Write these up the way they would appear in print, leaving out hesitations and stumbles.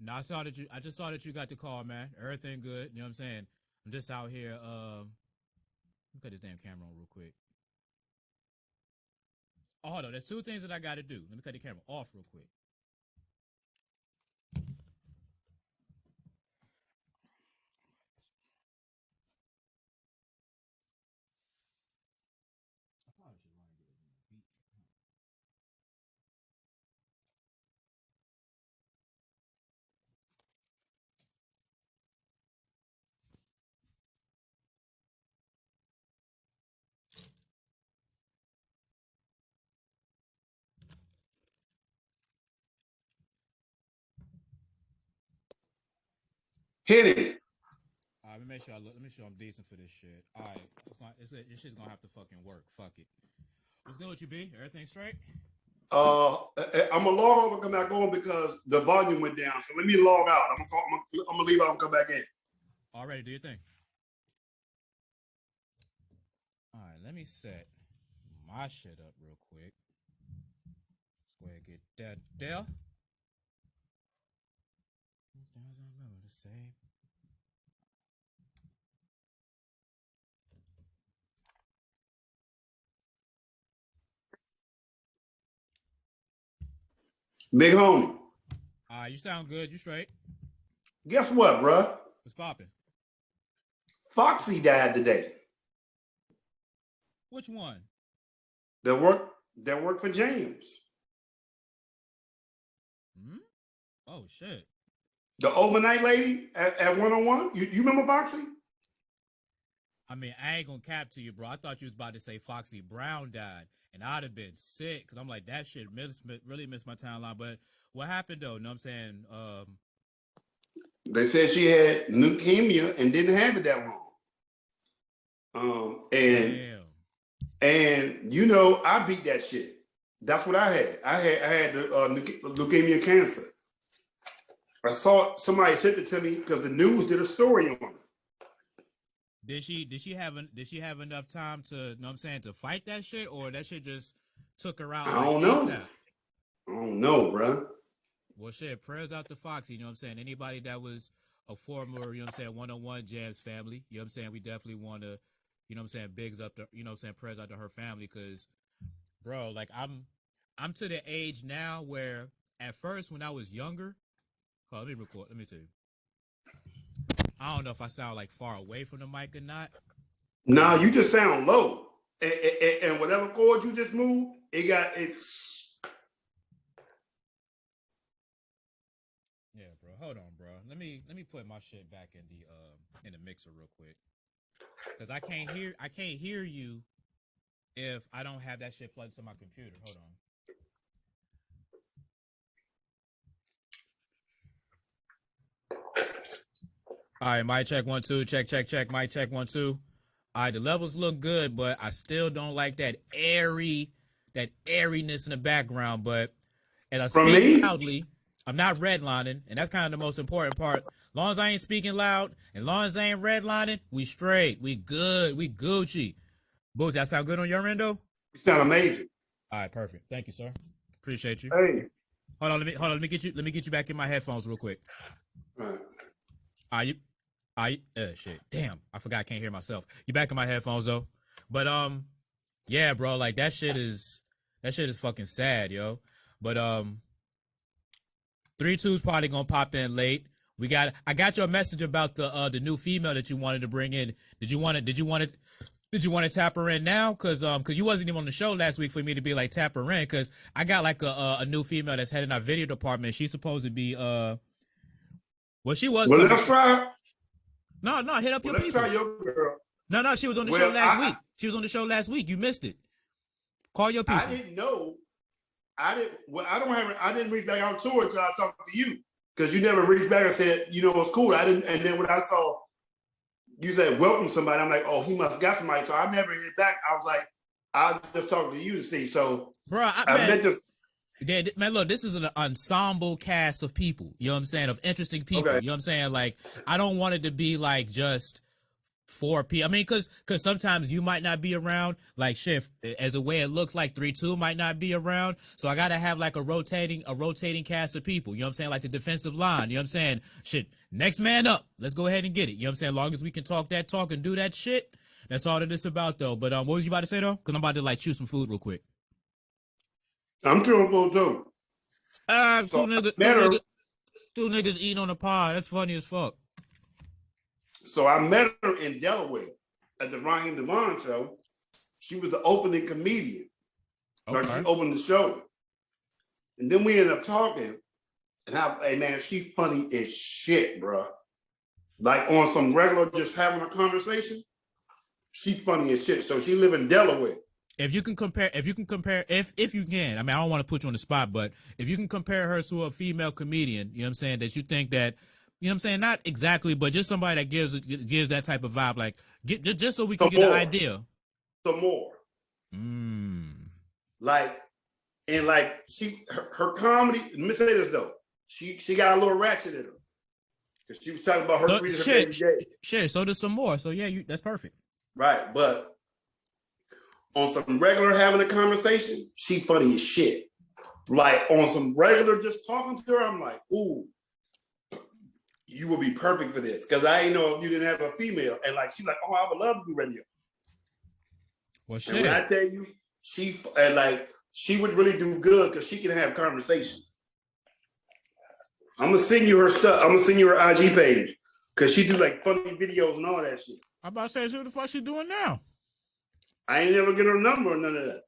No, I just saw that you got the call, man. Everything good. You know what I'm saying? I'm just out here. Let me cut this damn camera on real quick. Oh, hold on. There's two things that I got to do. Let me cut the camera off real quick. Hit it. All right, let me make sure let me show I'm decent for this shit. All right, this shit's gonna have to fucking work. Fuck it. What's good with you, B? Everything straight? I'm gonna log on and come back on because the volume went down. So let me log out. I'm gonna leave out and come back in. Already, do your thing. All right, let me set my shit up real quick. Let's go ahead and get that there. The same. Big homie. You sound good. You straight? Guess what, bruh? What's popping? Foxy died today. Which one? That worked for James. Hmm? Oh shit. The overnight lady at 101. You remember Foxy? I mean, I ain't gonna cap to you, bro. I thought you was about to say Foxy Brown died, and I'd have been sick because I'm like, that shit really missed my timeline. But what happened though? Know what I'm saying? They said she had leukemia and didn't have it that long. And you know, I beat that shit. That's what I had. I had the leukemia cancer. I saw somebody sent it to me because the news did a story on it. Did she have enough time to, know what I'm saying, to fight that shit, or that shit just took her out? I don't know. I don't know, bro. Well, shit, prayers out to Foxy, you know what I'm saying? Anybody that was a former, you know what I'm saying, 101 Jams family, you know what I'm saying? We definitely want to, you know what I'm saying, bigs up to, you know what I'm saying, prayers out to her family, because, bro, like, I'm to the age now where at first when I was younger, let me tell you. I don't know if I sound like far away from the mic or not. No, you just sound low. And whatever chord you just moved, it's. Yeah, bro. Hold on, bro. Let me put my shit back in the mixer real quick. Cause I can't hear you if I don't have that shit plugged to my computer. Hold on. All right, mic check 1 2, check. Mic check 1 2. All right, the levels look good, but I still don't like that airiness in the background. But as I speak loudly, I'm not redlining, and that's kind of the most important part. As long as I ain't speaking loud, and as long as I ain't redlining, we straight, we good, we Gucci. Bootsy, that sound good on your end, though? You sound amazing. All right, perfect. Thank you, sir. Appreciate you. Hey, hold on. Let me get you back in my headphones real quick. all right. Shit. Damn, I forgot I can't hear myself. You back in my headphones though. But yeah, bro, like that shit is fucking sad, yo. But 3-2's probably gonna pop in late. I got your message about the new female that you wanted to bring in. Did you want to tap her in now? Cause you wasn't even on the show last week for me to be like tap her in. Cause I got like a new female that's heading our video department. She's supposed to be she was. Well, let's try. No, hit up your people. Let's try your girl. No, she was on the show last week. She was on the show last week. You missed it. Call your people. I didn't know. I didn't reach back out to her until I talked to you because you never reached back and said, you know, it's cool. I didn't. And then when I saw you said welcome somebody, I'm like, oh, he must got somebody. So I never hit back. I was like, I'll just talk to you to see. So, bro, man, look, this is an ensemble cast of people, you know what I'm saying, of interesting people, okay. You know what I'm saying? Like, I don't want it to be like just 4 p. I mean, cause sometimes you might not be around. Like shit, as a way it looks like 3-2 might not be around. So I gotta have like a rotating cast of people. You know what I'm saying? Like the defensive line. You know what I'm saying? Shit, next man up. Let's go ahead and get it. You know what I'm saying? As long as we can talk and do that shit. That's all that it's about though. But what was you about to say though? Cause I'm about to like chew some food real quick. I'm chewing food too. Two So two niggas eating on a pod. That's funny as fuck. So I met her in Delaware at the Ryan Devon show. She was the opening comedian. Okay. Like she opened the show. And then we ended up talking. And hey man, she funny as shit, bro. Like on some regular, just having a conversation. She funny as shit. So she live in Delaware. If you can, if you can, I mean, I don't want to put you on the spot, but if you can compare her to a female comedian, you know what I'm saying, that you think that, you know what I'm saying, not exactly, but just somebody that gives that type of vibe, like, just so we can get an idea. Some more. Like, and like, her comedy, let me say this though, she got a little ratchet in her. Because she was talking about her reading her baby day. Shit, so there's some more. So yeah, that's perfect. Right, but on some regular having a conversation, she funny as shit. Like on some regular just talking to her, I'm like, ooh, you would be perfect for this. Because I didn't know if you didn't have a female. And like, she's like, oh, I would love to do radio. Well, shit. And when I tell you, she would really do good because she can have conversations. I'm going to send you her stuff. I'm going to send you her IG page because she do like funny videos and all that shit. I'm about to say, so what the fuck she doing now? I ain't never get her number or none of that.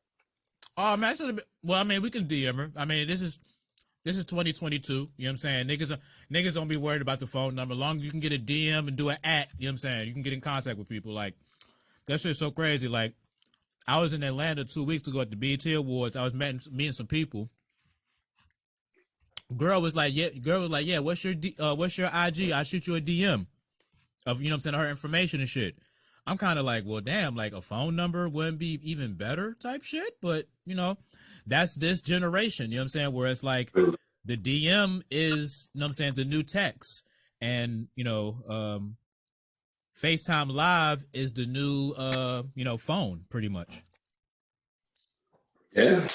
Oh, man, well, I mean, we can DM her. I mean, this is 2022. You know what I'm saying? Niggas don't be worried about the phone number. As long as you can get a DM and do an @ you know what I'm saying? You can get in contact with people. Like, that shit's so crazy. Like, I was in Atlanta 2 weeks ago at the BET Awards. I was meeting some people. Girl was like, yeah, what's your IG? I'll shoot you a DM of, you know what I'm saying, her information and shit. I'm kind of like, well, damn, like a phone number wouldn't be even better type shit. But, you know, that's this generation, you know what I'm saying? Where it's like the DM is, you know what I'm saying, the new text. And, you know, FaceTime Live is the new, you know, phone pretty much. Yeah. You know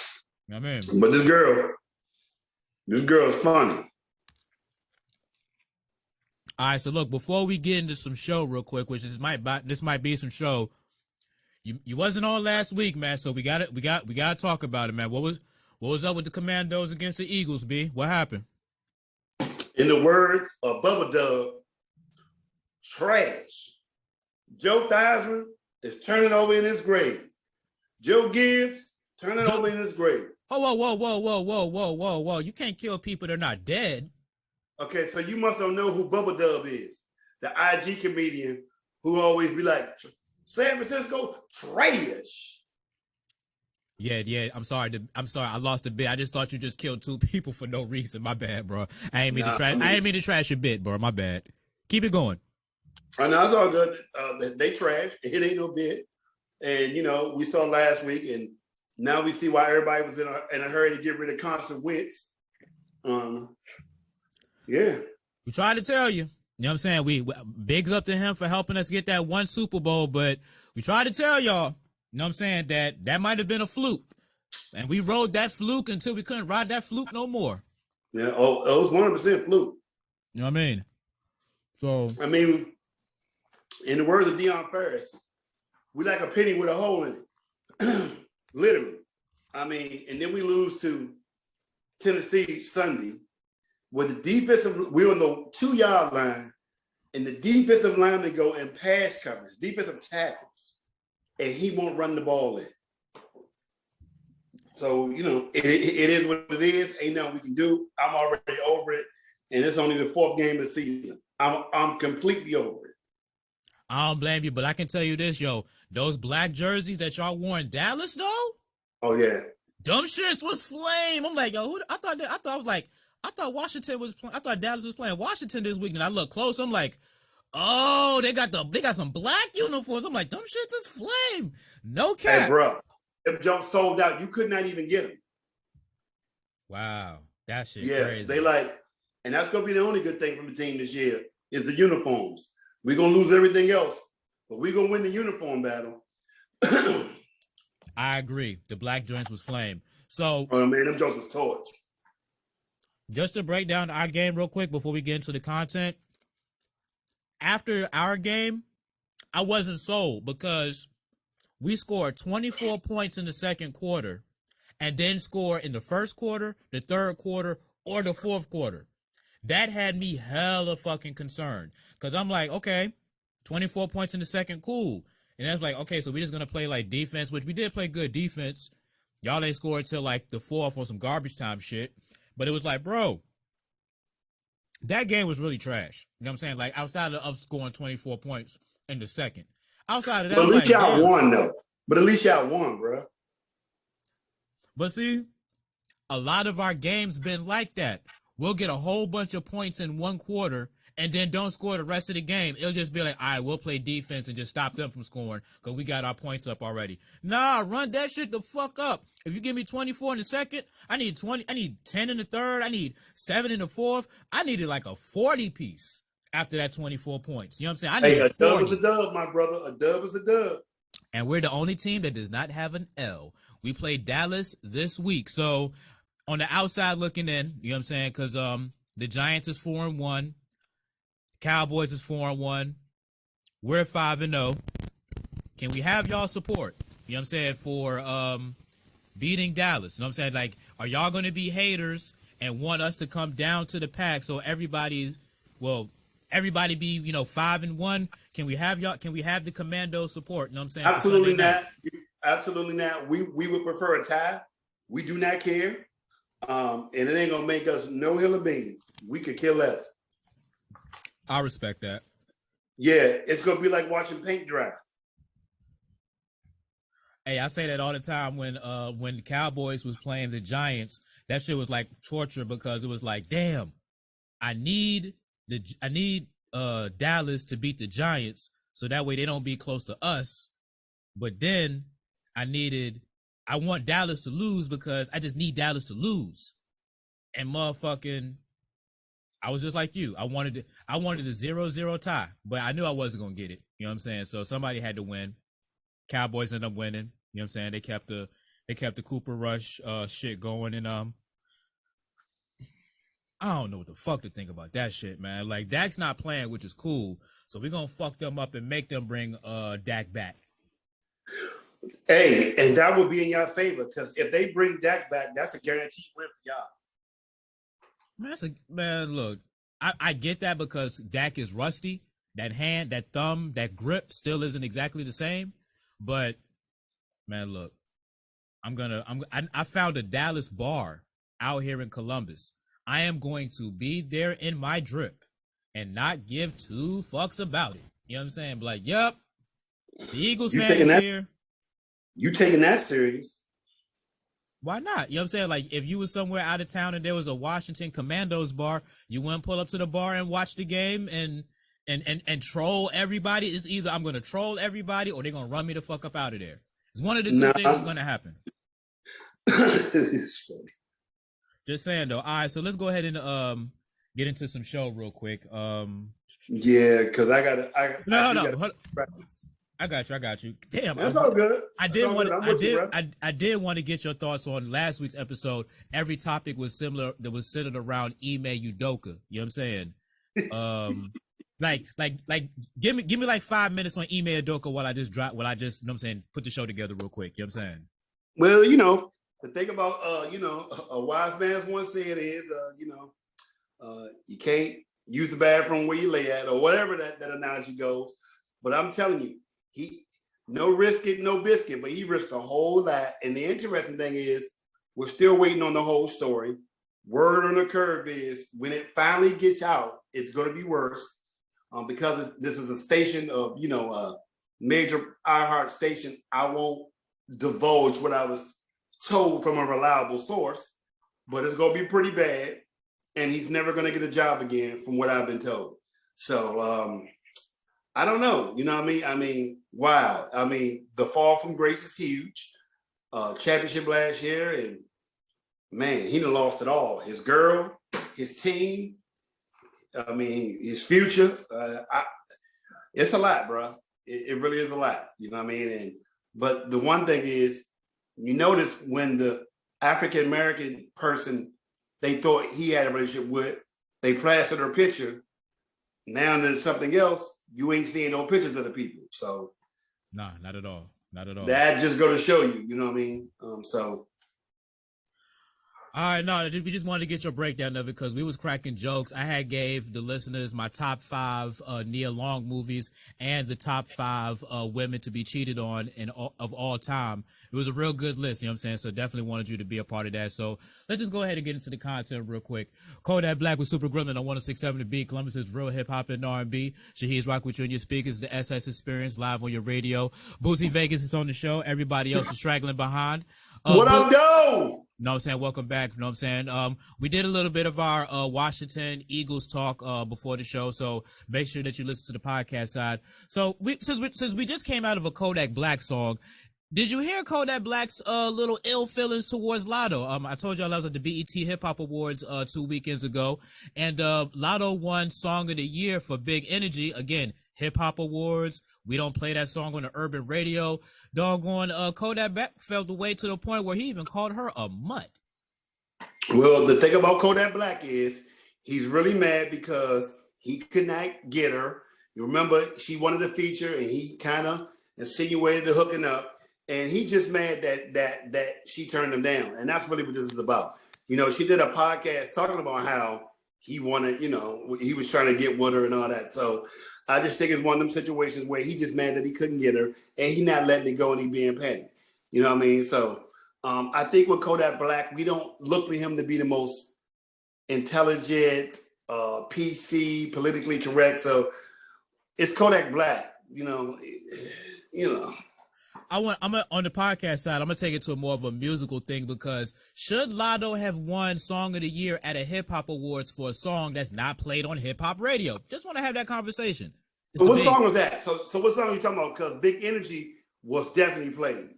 what I mean? But this girl is funny. All right, so look, before we get into some show real quick, which this might be some show. You wasn't on last week, man, so we gotta talk about it, man. What was up with the Commandos against the Eagles, B? What happened? In the words of Bubba Dub, trash. Joe Theismann is turning over in his grave. Joe Gibbs turning over in his grave. Oh, whoa. You can't kill people that are not dead. Okay, so you must don't know who Bubba Dub is. The IG comedian who always be like, San Francisco, trash. Yeah. I'm sorry. I lost a bit. I just thought you just killed 2 people for no reason. My bad, bro. I ain't mean to trash your bit, bro. My bad. Keep it going. I know, it's all good. They trash. It ain't no bit. And, you know, we saw last week, and now we see why everybody was in a hurry to get rid of Carson Wentz. Yeah. We tried to tell you. You know what I'm saying? We bigs up to him for helping us get that 1 Super Bowl, but we tried to tell y'all, you know what I'm saying, that might have been a fluke. And we rode that fluke until we couldn't ride that fluke no more. Yeah, it was 100% fluke. You know what I mean? So, I mean, in the words of Deion Ferris, we like a penny with a hole in it. Literally. I mean, and then we lose to Tennessee Sunday. With the defensive, we're on the 2-yard line, and the defensive line to go in pass coverage, defensive tackles, and he won't run the ball in. So, you know, it is what it is. Ain't nothing we can do. I'm already over it, and it's only the 4th game of the season. I'm completely over it. I don't blame you, but I can tell you this, yo, those black jerseys that y'all wore in Dallas, though. Oh yeah, dumb shits was flame. I'm like, yo, I thought Washington was playing. I thought Dallas was playing Washington this week, and I look close. I'm like, oh, they got some black uniforms. I'm like, them shits is flame. No cap. Hey, bro, them jumps sold out. You could not even get them. Wow, that shit crazy. They like, and that's gonna be the only good thing from the team this year is the uniforms. We're gonna lose everything else, but we gonna win the uniform battle. I agree. The black joints was flame. So, oh man, them joints was torch. Just to break down our game real quick before we get into the content. After our game, I wasn't sold because we scored 24 points in the second quarter and then scored in the first quarter, the third quarter, or the fourth quarter. That had me hella fucking concerned because I'm like, okay, 24 points in the second, cool. And that's like, okay, so we're just going to play like defense, which we did play good defense. Y'all ain't scored till like the fourth on some garbage time shit. But it was like, bro, that game was really trash. You know what I'm saying? Like, outside of us scoring 24 points in the second. Outside of that, but at least like, y'all won, though. But at least y'all won, bro. But see, a lot of our games been like that. We'll get a whole bunch of points in one quarter and then don't score the rest of the game. It'll just be like, all right, we'll play defense and just stop them from scoring because we got our points up already. Nah, run that shit the fuck up. If you give me 24 in the second, I need 20. I need 10 in the third. I need 7 in the fourth. I needed like a 40 piece after that 24 points. You know what I'm saying? I needed a 40. dub is a dub, my brother. A dub is a dub. And we're the only team that does not have an L. We played Dallas this week. So on the outside looking in, you know what I'm saying? Because the Giants is 4-1. Cowboys is 4-1. We're 5-0. Can we have y'all support? You know what I'm saying? For beating Dallas. You know what I'm saying? Like, are y'all going to be haters and want us to come down to the pack so everybody be, 5-1? Can we have y'all? Can we have the commando support? You know what I'm saying? Absolutely not. Absolutely not. We would prefer a tie. We do not care. And it ain't going to make us no hill of beans. We could care less. I respect that. Yeah, it's gonna be like watching paint dry. Hey, I say that all the time when the Cowboys was playing the Giants. That shit was like torture because it was like, damn, I need Dallas to beat the Giants so that way they don't be close to us. But then I want Dallas to lose because I just need Dallas to lose. And motherfucking, I was just like you. I wanted the 0-0 tie, but I knew I wasn't gonna get it. You know what I'm saying? So somebody had to win. Cowboys ended up winning. You know what I'm saying? They kept the Cooper Rush shit going, and I don't know what the fuck to think about that shit, man. Like, Dak's not playing, which is cool. So we're gonna fuck them up and make them bring Dak back. Hey, and that would be in your favor because if they bring Dak back, that's a guaranteed win for y'all. Man, look, I get that because Dak is rusty. That hand, that thumb, that grip still isn't exactly the same. But man, look, I found a Dallas bar out here in Columbus. I am going to be there in my drip and not give two fucks about it. You know what I'm saying? Be like, yep, the Eagles fan is here. You taking that serious? Why not? You know what I'm saying? Like, if you was somewhere out of town and there was a Washington Commandos bar, you wouldn't pull up to the bar and watch the game and troll everybody. It's either I'm going to troll everybody or they're going to run me the fuck up out of there. It's one of the two things that's going to happen. It's funny. Just saying, though. All right, so let's go ahead and get into some show real quick. Yeah, because I got to practice. I got you. Damn, that's all good. I did want to get your thoughts on last week's episode. Every topic was similar. That was centered around Ime Udoka. You know what I'm saying? Like, give me like 5 minutes on Ime Udoka while I just you know what I'm saying, put the show together real quick. You know what I'm saying? Well, the thing about a wise man's one saying is you can't use the bathroom where you lay at or whatever that analogy goes. But I'm telling you, he no risk it, no biscuit, but he risked a whole lot. And the interesting thing is we're still waiting on the whole story. Word on the curve is when it finally gets out, it's going to be worse because this is a station of, a major iHeart station. I won't divulge what I was told from a reliable source, but it's going to be pretty bad. And he's never going to get a job again from what I've been told. So, I don't know. You know what I mean? I mean, wow. I mean, the fall from grace is huge. Championship last year, and man, he done lost it all. His girl, his team, I mean, his future. It's a lot, bro. It really is a lot. You know what I mean? But the one thing is, you notice when the African American person they thought he had a relationship with, they plastered her picture. Now there's something else. You ain't seeing no pictures of the people. So, nah, not at all. Not at all. That just go to show you. You know what I mean? So. All right, no, we just wanted to get your breakdown of it because we was cracking jokes. I had gave the listeners my top 5 Nia Long movies and the top 5 women to be cheated on of all time. It was a real good list, you know what I'm saying? So definitely wanted you to be a part of that. So let's just go ahead and get into the content real quick. Kodak Black with Super Gremlin on 106.7 The Beat. Columbus is real hip hop and R&B. Shaheed's rock with you in your speakers. The SS Experience live on your radio. Bootsy Vegas is on the show. Everybody else is straggling behind. What up, though? You know what I'm saying? Welcome back. You know what I'm saying? We did a little bit of our Washington Eagles talk before the show, so make sure that you listen to the podcast side. So since we just came out of a Kodak Black song, did you hear Kodak Black's little ill feelings towards Latto? I told y'all I was at the BET Hip Hop Awards 2 weekends ago, and Latto won Song of the Year for Big Energy. Again, Hip Hop Awards. We don't play that song on the urban radio. Doggone Kodak Black felt the way to the point where he even called her a mutt. Well, the thing about Kodak Black is he's really mad because he could not get her. You remember she wanted a feature and he kind of insinuated the hooking up, and he just mad that she turned him down. And that's really what this is about. You know, she did a podcast talking about how he wanted, you know, he was trying to get with her and all that. So I just think it's one of them situations where he just mad that he couldn't get her and he not letting it go and he being petty. You know what I mean? So I think with Kodak Black, we don't look for him to be the most intelligent, PC, politically correct. So it's Kodak Black, you know. I'm on the podcast side, I'm gonna take it to more of a musical thing because should Latto have won Song of the Year at a Hip Hop Awards for a song that's not played on hip hop radio? Just want to have that conversation. So what song was that? So what song are you talking about? Because Big Energy was definitely played.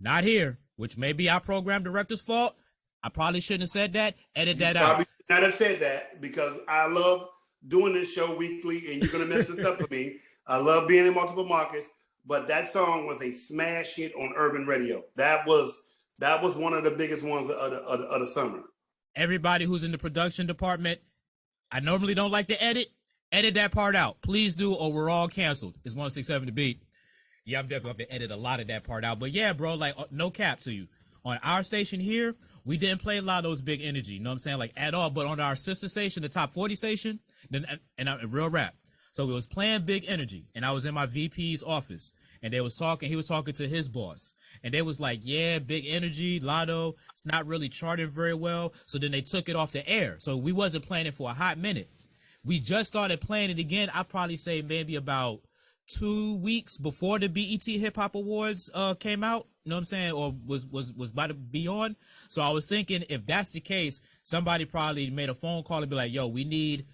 Not here, which may be our program director's fault. I probably shouldn't have said that. Edit that out. Probably should not have said that because I love doing this show weekly and you're gonna mess this up for me. I love being in multiple markets. But that song was a smash hit on urban radio. That was one of the biggest ones of the summer. Everybody who's in the production department, I normally don't like to edit that part out. Please do, or we're all canceled. It's 106.7 The Beat. Yeah, I'm definitely going to edit a lot of that part out. But yeah, bro, like no cap to you. On our station here, we didn't play Latto's Big Energy. You know what I'm saying? Like at all. But on our sister station, the Top 40 station, real rap. So we was playing Big Energy, and I was in my VP's office, and he was talking to his boss, and they was like, yeah, Big Energy, Latto, it's not really charting very well. So then they took it off the air. So we wasn't playing it for a hot minute. We just started playing it again. I'd probably say maybe about 2 weeks before the BET Hip Hop Awards came out. You know what I'm saying? Or was about to be on. So I was thinking if that's the case, somebody probably made a phone call and be like, yo, we need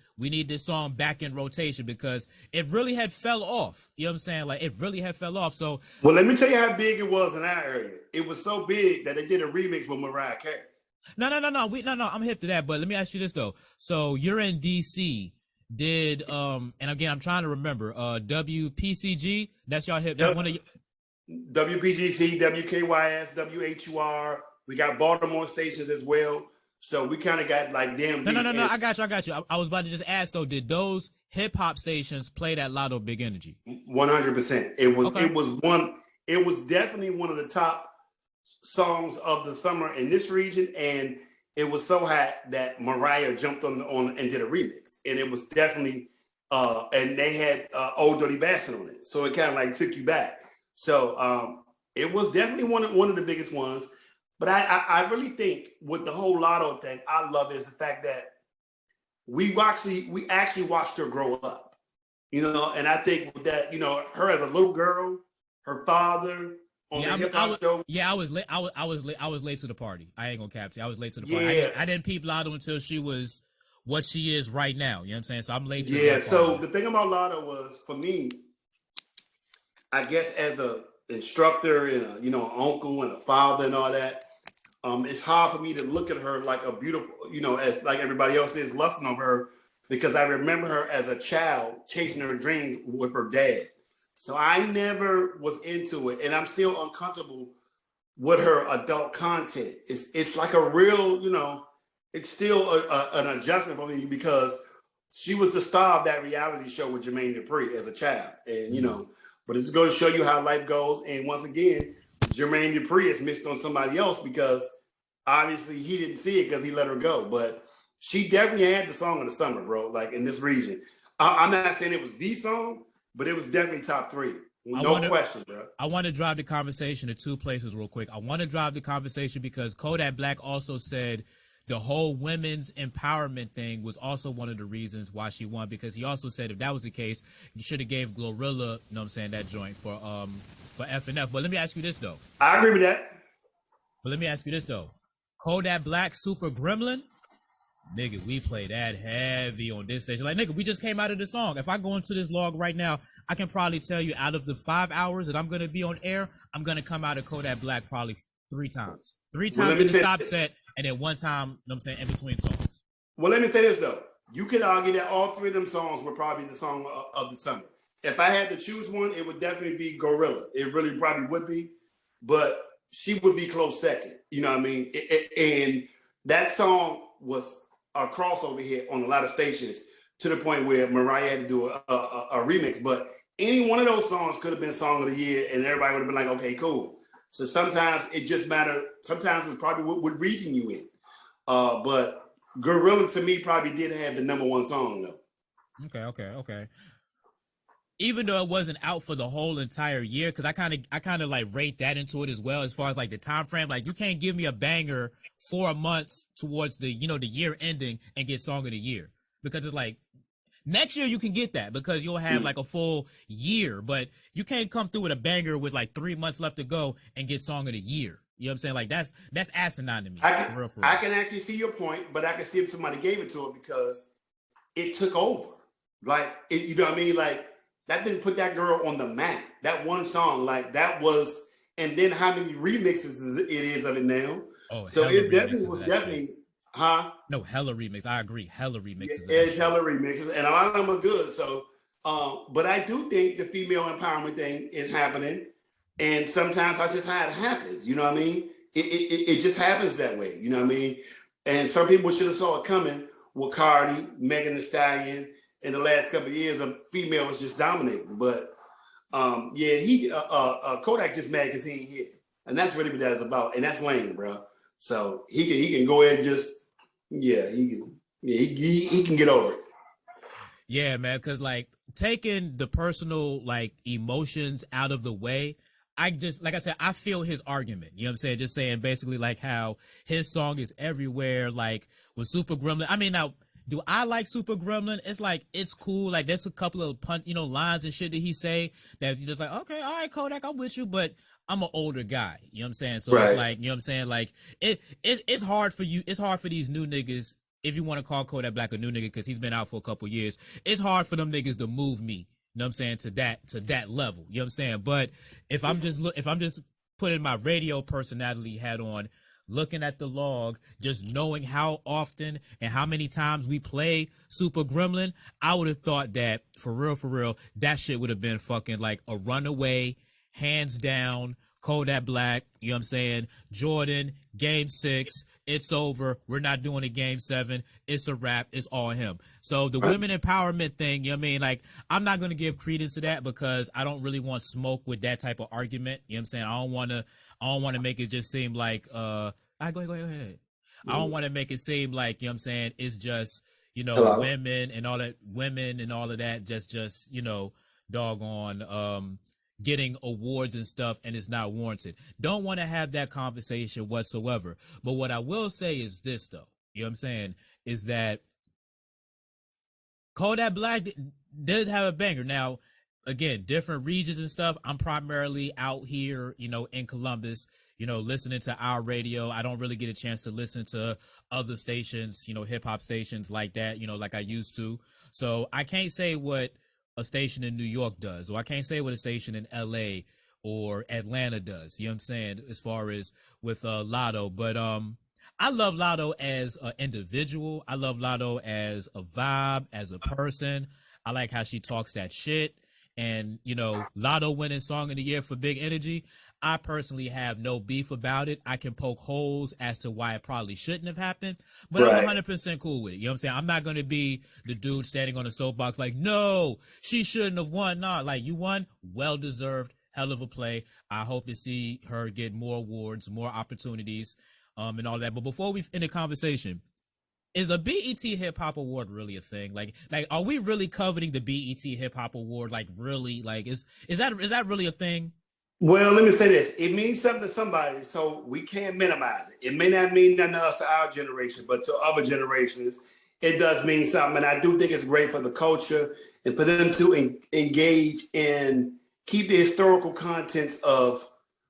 this song back in rotation because it really had fell off. You know what I'm saying? Like it really had fell off. So well, let me tell you how big it was in our area. It was so big that they did a remix with Mariah Carey. No. I'm hip to that. But let me ask you this though. So you're in DC. Did and again I'm trying to remember WPCG. That's y'all hip. That's one of WPGC, WKYS, WHUR. We got Baltimore stations as well. So we kind of got like damn. No. I got you. I was about to just ask. So did those hip hop stations play that Latto Big Energy? 100%. It was. Okay. It was definitely one of the top songs of the summer in this region, and it was so hot that Mariah jumped on and did a remix, and it was definitely. And they had Old Dirty Bastard on it, so it kind of like took you back. So it was definitely one of the biggest ones. But I really think with the whole Latto thing, I love is the fact that we actually watched her grow up, you know. And I think with that, you know, her as a little girl, her father on the hip hop show. Yeah, I was late. I was late to the party. I ain't gonna cap you. I was late to the party. Yeah. I didn't peep Latto until she was what she is right now. You know what I'm saying? So I'm late to Yeah. So the thing about Latto was for me, I guess as a instructor and an uncle and a father and all that. It's hard for me to look at her like a beautiful, you know, as like everybody else is lusting over her because I remember her as a child chasing her dreams with her dad. So I never was into it, and I'm still uncomfortable with her adult content. It's like a real, it's still an adjustment for me because she was the star of that reality show with Jermaine Dupri as a child, and but it's going to show you how life goes. And once again, Jermaine Dupri is missed on somebody else because obviously he didn't see it because he let her go. But she definitely had the song of the summer, bro. Like in this region, I'm not saying it was the song, but it was definitely top 3. No question, bro. I want to drive the conversation to 2 places real quick. I want to drive the conversation because Kodak Black also said the whole women's empowerment thing was also one of the reasons why she won, because he also said if that was the case, you should have gave Glorilla, that joint for FNF. But let me ask you this though. I agree with that. But let me ask you this though. Kodak Black Super Gremlin, nigga, we play that heavy on this station. Like, nigga, we just came out of the song. If I go into this log right now, I can probably tell you out of the 5 hours that I'm going to be on air, I'm going to come out of Kodak Black probably 3 times. 3 times in the stop set, and then 1 time, in between songs. Well, let me say this, though. You could argue that all 3 of them songs were probably the song of the summer. If I had to choose one, it would definitely be Gorilla. It really probably would be. But she would be close second. You know what I mean? And that song was a crossover hit on a lot of stations to the point where Mariah had to do a remix. But any one of those songs could have been Song of the Year, and everybody would have been like, okay, cool. So sometimes it just matters. Sometimes it's probably what region you in. But Gorilla to me probably did have the number 1 song though. Okay. Even though it wasn't out for the whole entire year, because I kind of like rate that into it as well as far as like the time frame. Like you can't give me a banger 4 months towards the the year ending and get Song of the Year, because it's like next year you can get that because you'll have like a full year, but you can't come through with a banger with like 3 months left to go and get Song of the Year. You know what I'm saying? Like that's asinine to me. For real. I can actually see your point, but I can see if somebody gave it to her because it took over. Like you know what I mean? Like that didn't put that girl on the map. That one song, like that was, and then how many remixes it is of it now? Oh, so it definitely was definitely, shit. Huh? No, hella remix. I agree. Hella remixes. Yeah, it's hella remixes, and a lot of them are good. So, but I do think the female empowerment thing is happening, and sometimes that's just how it happens. You know what I mean? It just happens that way. You know what I mean? And some people should have saw it coming with Cardi, Megan Thee Stallion. In the last couple of years, a female was just dominating. But Kodak just mad because he ain't here, and that's really what that's about. And that's lame, bro. So he can go ahead and just he can get over it. Yeah, man, because like taking the personal like emotions out of the way, I just, like I said, I feel his argument. You know what I'm saying? Just saying basically like how his song is everywhere. Like with Super Gremlin. I mean, now, do I like Super Gremlin? It's like, it's cool. Like there's a couple of lines and shit that he say that you just like, okay, all right, Kodak, I'm with you, but I'm an older guy. You know what I'm saying? So It's like, you know what I'm saying? Like it's hard for you. It's hard for these new niggas. If you want to call Kodak Black a new nigga, because he's been out for a couple years, it's hard for them niggas to move me. You know what I'm saying? To that level. You know what I'm saying? But if I'm just putting my radio personality hat on, looking at the log, just knowing how often and how many times we play Super Gremlin, I would have thought that for real, that shit would have been fucking like a runaway, hands down, Kodak Black, you know what I'm saying? Jordan, game 6, it's over. We're not doing a game 7. It's a wrap. It's all him. So the women empowerment thing, you know what I mean? Like, I'm not going to give credence to that because I don't really want smoke with that type of argument. You know what I'm saying? I don't want to make it just seem like, go ahead. I don't want to make it seem like, you know what I'm saying? It's just, women and all of that, just, doggone, getting awards and stuff, and it's not warranted. Don't want to have that conversation whatsoever. But what I will say is this, though. You know what I'm saying? Is that Kodak Black does have a banger. Now, again, different regions and stuff. I'm primarily out here, in Columbus, listening to our radio. I don't really get a chance to listen to other stations, hip hop stations like that, like I used to. So I can't say what a station in New York does, or I can't say what a station in LA or Atlanta does. You know what I'm saying? As far as with Latto, but I love Latto as an individual. I love Latto as a vibe, as a person. I like how she talks that shit. and Latto winning song of the year for Big Energy. I personally have no beef about it. I can poke holes as to why it probably shouldn't have happened, but I'm 100% cool with it. You know what I'm saying? I'm not going to be the dude standing on a soapbox like, no, she shouldn't have won. Nah, like, you won, well deserved, hell of a play. I hope to see her get more awards, more opportunities, and all that. But before we end the conversation, is a BET Hip Hop Award really a thing? Like, are we really coveting the BET Hip Hop Award? Like, really? Like, is that really a thing? Well, let me say this. It means something to somebody, so we can't minimize it. It may not mean nothing to us, to our generation, but to other generations, it does mean something. And I do think it's great for the culture and for them to engage and keep the historical contents of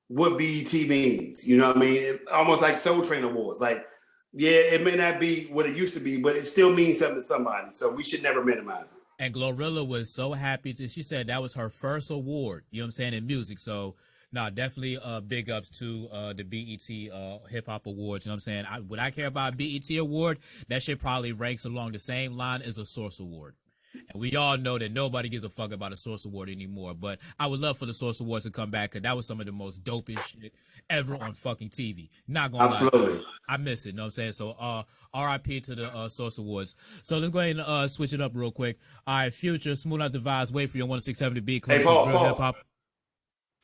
what BET means. You know what I mean? Almost like Soul Train Awards. Like, yeah, it may not be what it used to be, but it still means something to somebody. So we should never minimize it. And Glorilla was so happy she said that was her first award, you know what I'm saying, in music. So, no, definitely big ups to the BET Hip Hop Awards, you know what I'm saying? When I care about BET Award, that shit probably ranks along the same line as a Source Award. And we all know that nobody gives a fuck about a Source Award anymore. But I would love for the Source Awards to come back, because that was some of the most dopest shit ever on fucking TV. Not gonna lie to you. I miss it, you know what I'm saying? So RIP to the Source Awards. So let's go ahead and switch it up real quick. All right, Future, Smooth Out the Vibes, wait for your 167 to be close. Hey, Paul.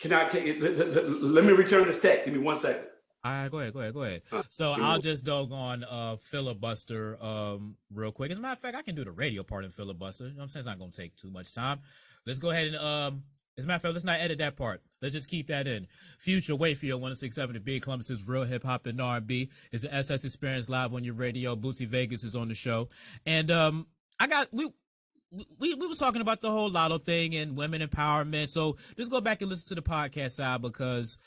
Let me return this text. Give me 1 second. All right, go ahead. So I'll just doggone filibuster real quick. As a matter of fact, I can do the radio part in filibuster. You know what I'm saying? It's not going to take too much time. Let's go ahead and, as a matter of fact, let's not edit that part. Let's just keep that in. Future, wait for your 167 to be Columbus's real hip hop and R&B. It's the SS Experience live on your radio. Bootsy Vegas is on the show. And we was talking about the whole Latto thing and women empowerment. So let's go back and listen to the podcast side, because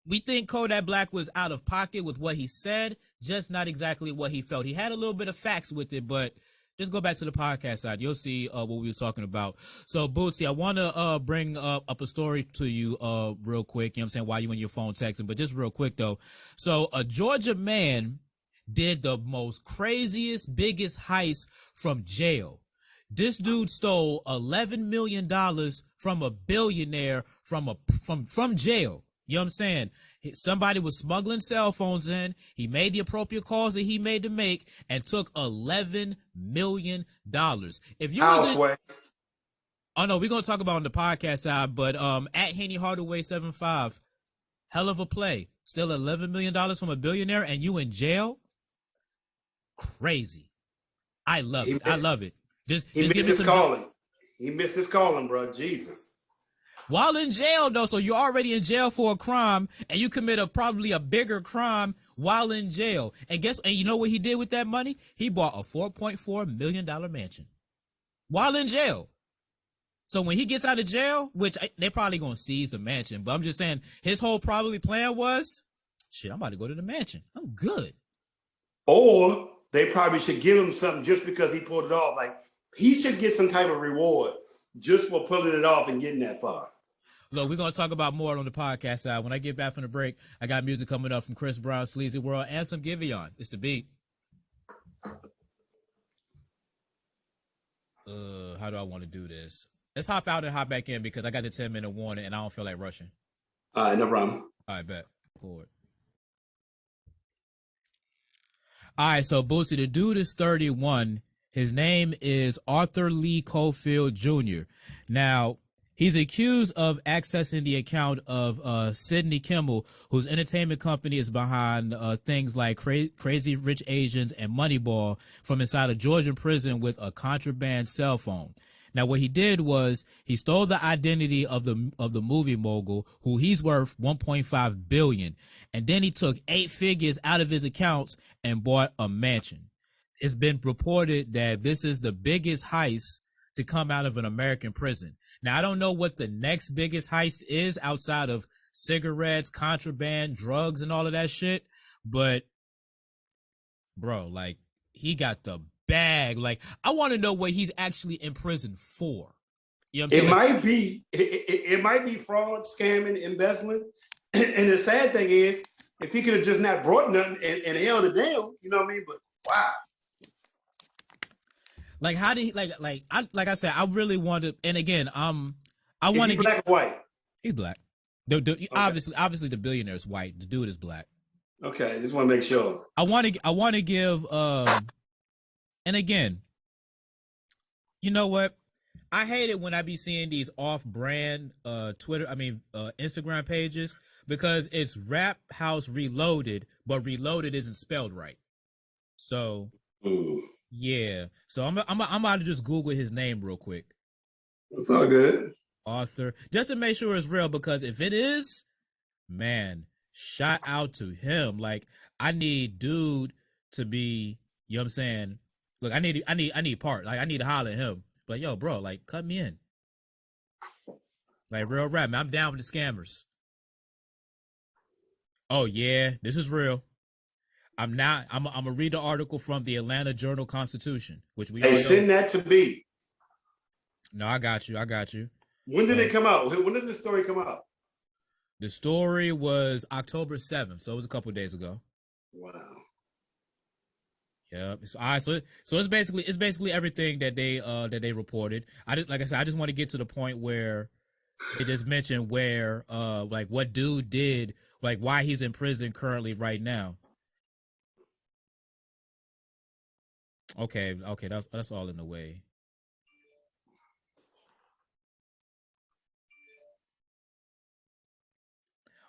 we think Kodak Black was out of pocket with what he said, just not exactly what he felt. He had a little bit of facts with it, but just go back to the podcast side. You'll see what we were talking about. So, Bootsy, I want to bring up a story to you real quick. You know what I'm saying? While you in your phone texting, but just real quick, though. So, a Georgia man did the most craziest, biggest heist from jail. This dude stole $11 million from a billionaire from jail. You know what I'm saying? Somebody was smuggling cell phones in. He made the appropriate calls that he made to make and took $11 million. If you oh no, we're gonna talk about on the podcast side, but at Henny Hardaway 75, hell of a play. Still $11 million from a billionaire and you in jail? Crazy. I love it. I love it. Just missed his calling. He missed his calling, bro. Jesus. While in jail, though, so you're already in jail for a crime, and you commit probably a bigger crime while in jail. And you know what he did with that money? He bought a $4.4 million mansion while in jail. So when he gets out of jail, which they're probably going to seize the mansion, but I'm just saying his whole probably plan was, shit, I'm about to go to the mansion. I'm good. Or they probably should give him something just because he pulled it off. Like, he should get some type of reward just for pulling it off and getting that far. Look, we're going to talk about more on the podcast side. When I get back from the break, I got music coming up from Chris Brown, Sleazy World, and some Giveon. It's the beat. How do I want to do this? Let's hop out and hop back in, because I got the 10-minute warning and I don't feel like rushing. All right, no problem. All right, bet. Forward. All right, so Bootsy, the dude is 31. His name is Arthur Lee Cofield Jr. Now, he's accused of accessing the account of Sidney Kimmel, whose entertainment company is behind things like Crazy Rich Asians and Moneyball, from inside a Georgian prison with a contraband cell phone. Now, what he did was he stole the identity of the movie mogul, who he's worth $1.5 billion, and then he took 8 figures out of his accounts and bought a mansion. It's been reported that this is the biggest heist to come out of an American prison. Now, I don't know what the next biggest heist is outside of cigarettes, contraband, drugs, and all of that shit, but bro, like, he got the bag. Like, I want to know what he's actually in prison for. You know what I'm saying? It might be fraud, scamming, embezzling. And the sad thing is, if he could have just not brought nothing and held it down, you know what I mean? But wow. Like how did he like I said, I really want to, and again, I Is want he to black or white? he's black. Okay. Obviously the billionaire is white. The dude is black. Okay, just want to make sure. I want to give and again, you know what? I hate it when I be seeing these off-brand Instagram pages because it's Rap House Reloaded, but Reloaded isn't spelled right. So Mm. yeah. So I'm about to just Google his name real quick. It's all good. Arthur, just to make sure it's real, because if it is, man, shout out to him. Like, I need dude to be, you know what I'm saying? Look, I need part. Like, I need to holler at him. But yo, bro, like, cut me in. Like, real rap, man. I'm down with the scammers. Oh yeah, this is real. I'm not. I'm gonna read the article from the Atlanta Journal Constitution, which we Hey, all know. send that to me. No, I got you. I got you. When did it come out? When did this story come out? The story was October 7th, so it was a couple of days ago. Wow. Yeah. All right. So it's basically everything that they reported. Like I said, I just want to get to the point where they just mentioned where like what dude did, like why he's in prison currently right now. Okay. That's all in the way.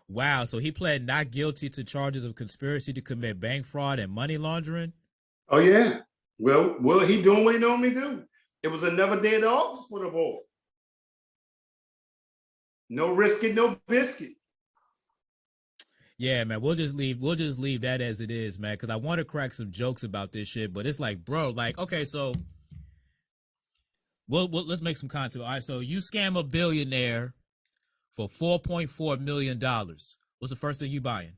Wow. So he pled not guilty to charges of conspiracy to commit bank fraud and money laundering. Oh yeah. Well, he doing what he normally do. It was another day at the office for the boy. No risk it, no biscuit. Yeah, man, we'll just leave that as it is, man, because I want to crack some jokes about this shit, but it's like, bro, like, okay, so let's make some content. All right, so you scam a billionaire for $4.4 million. What's the first thing you buying?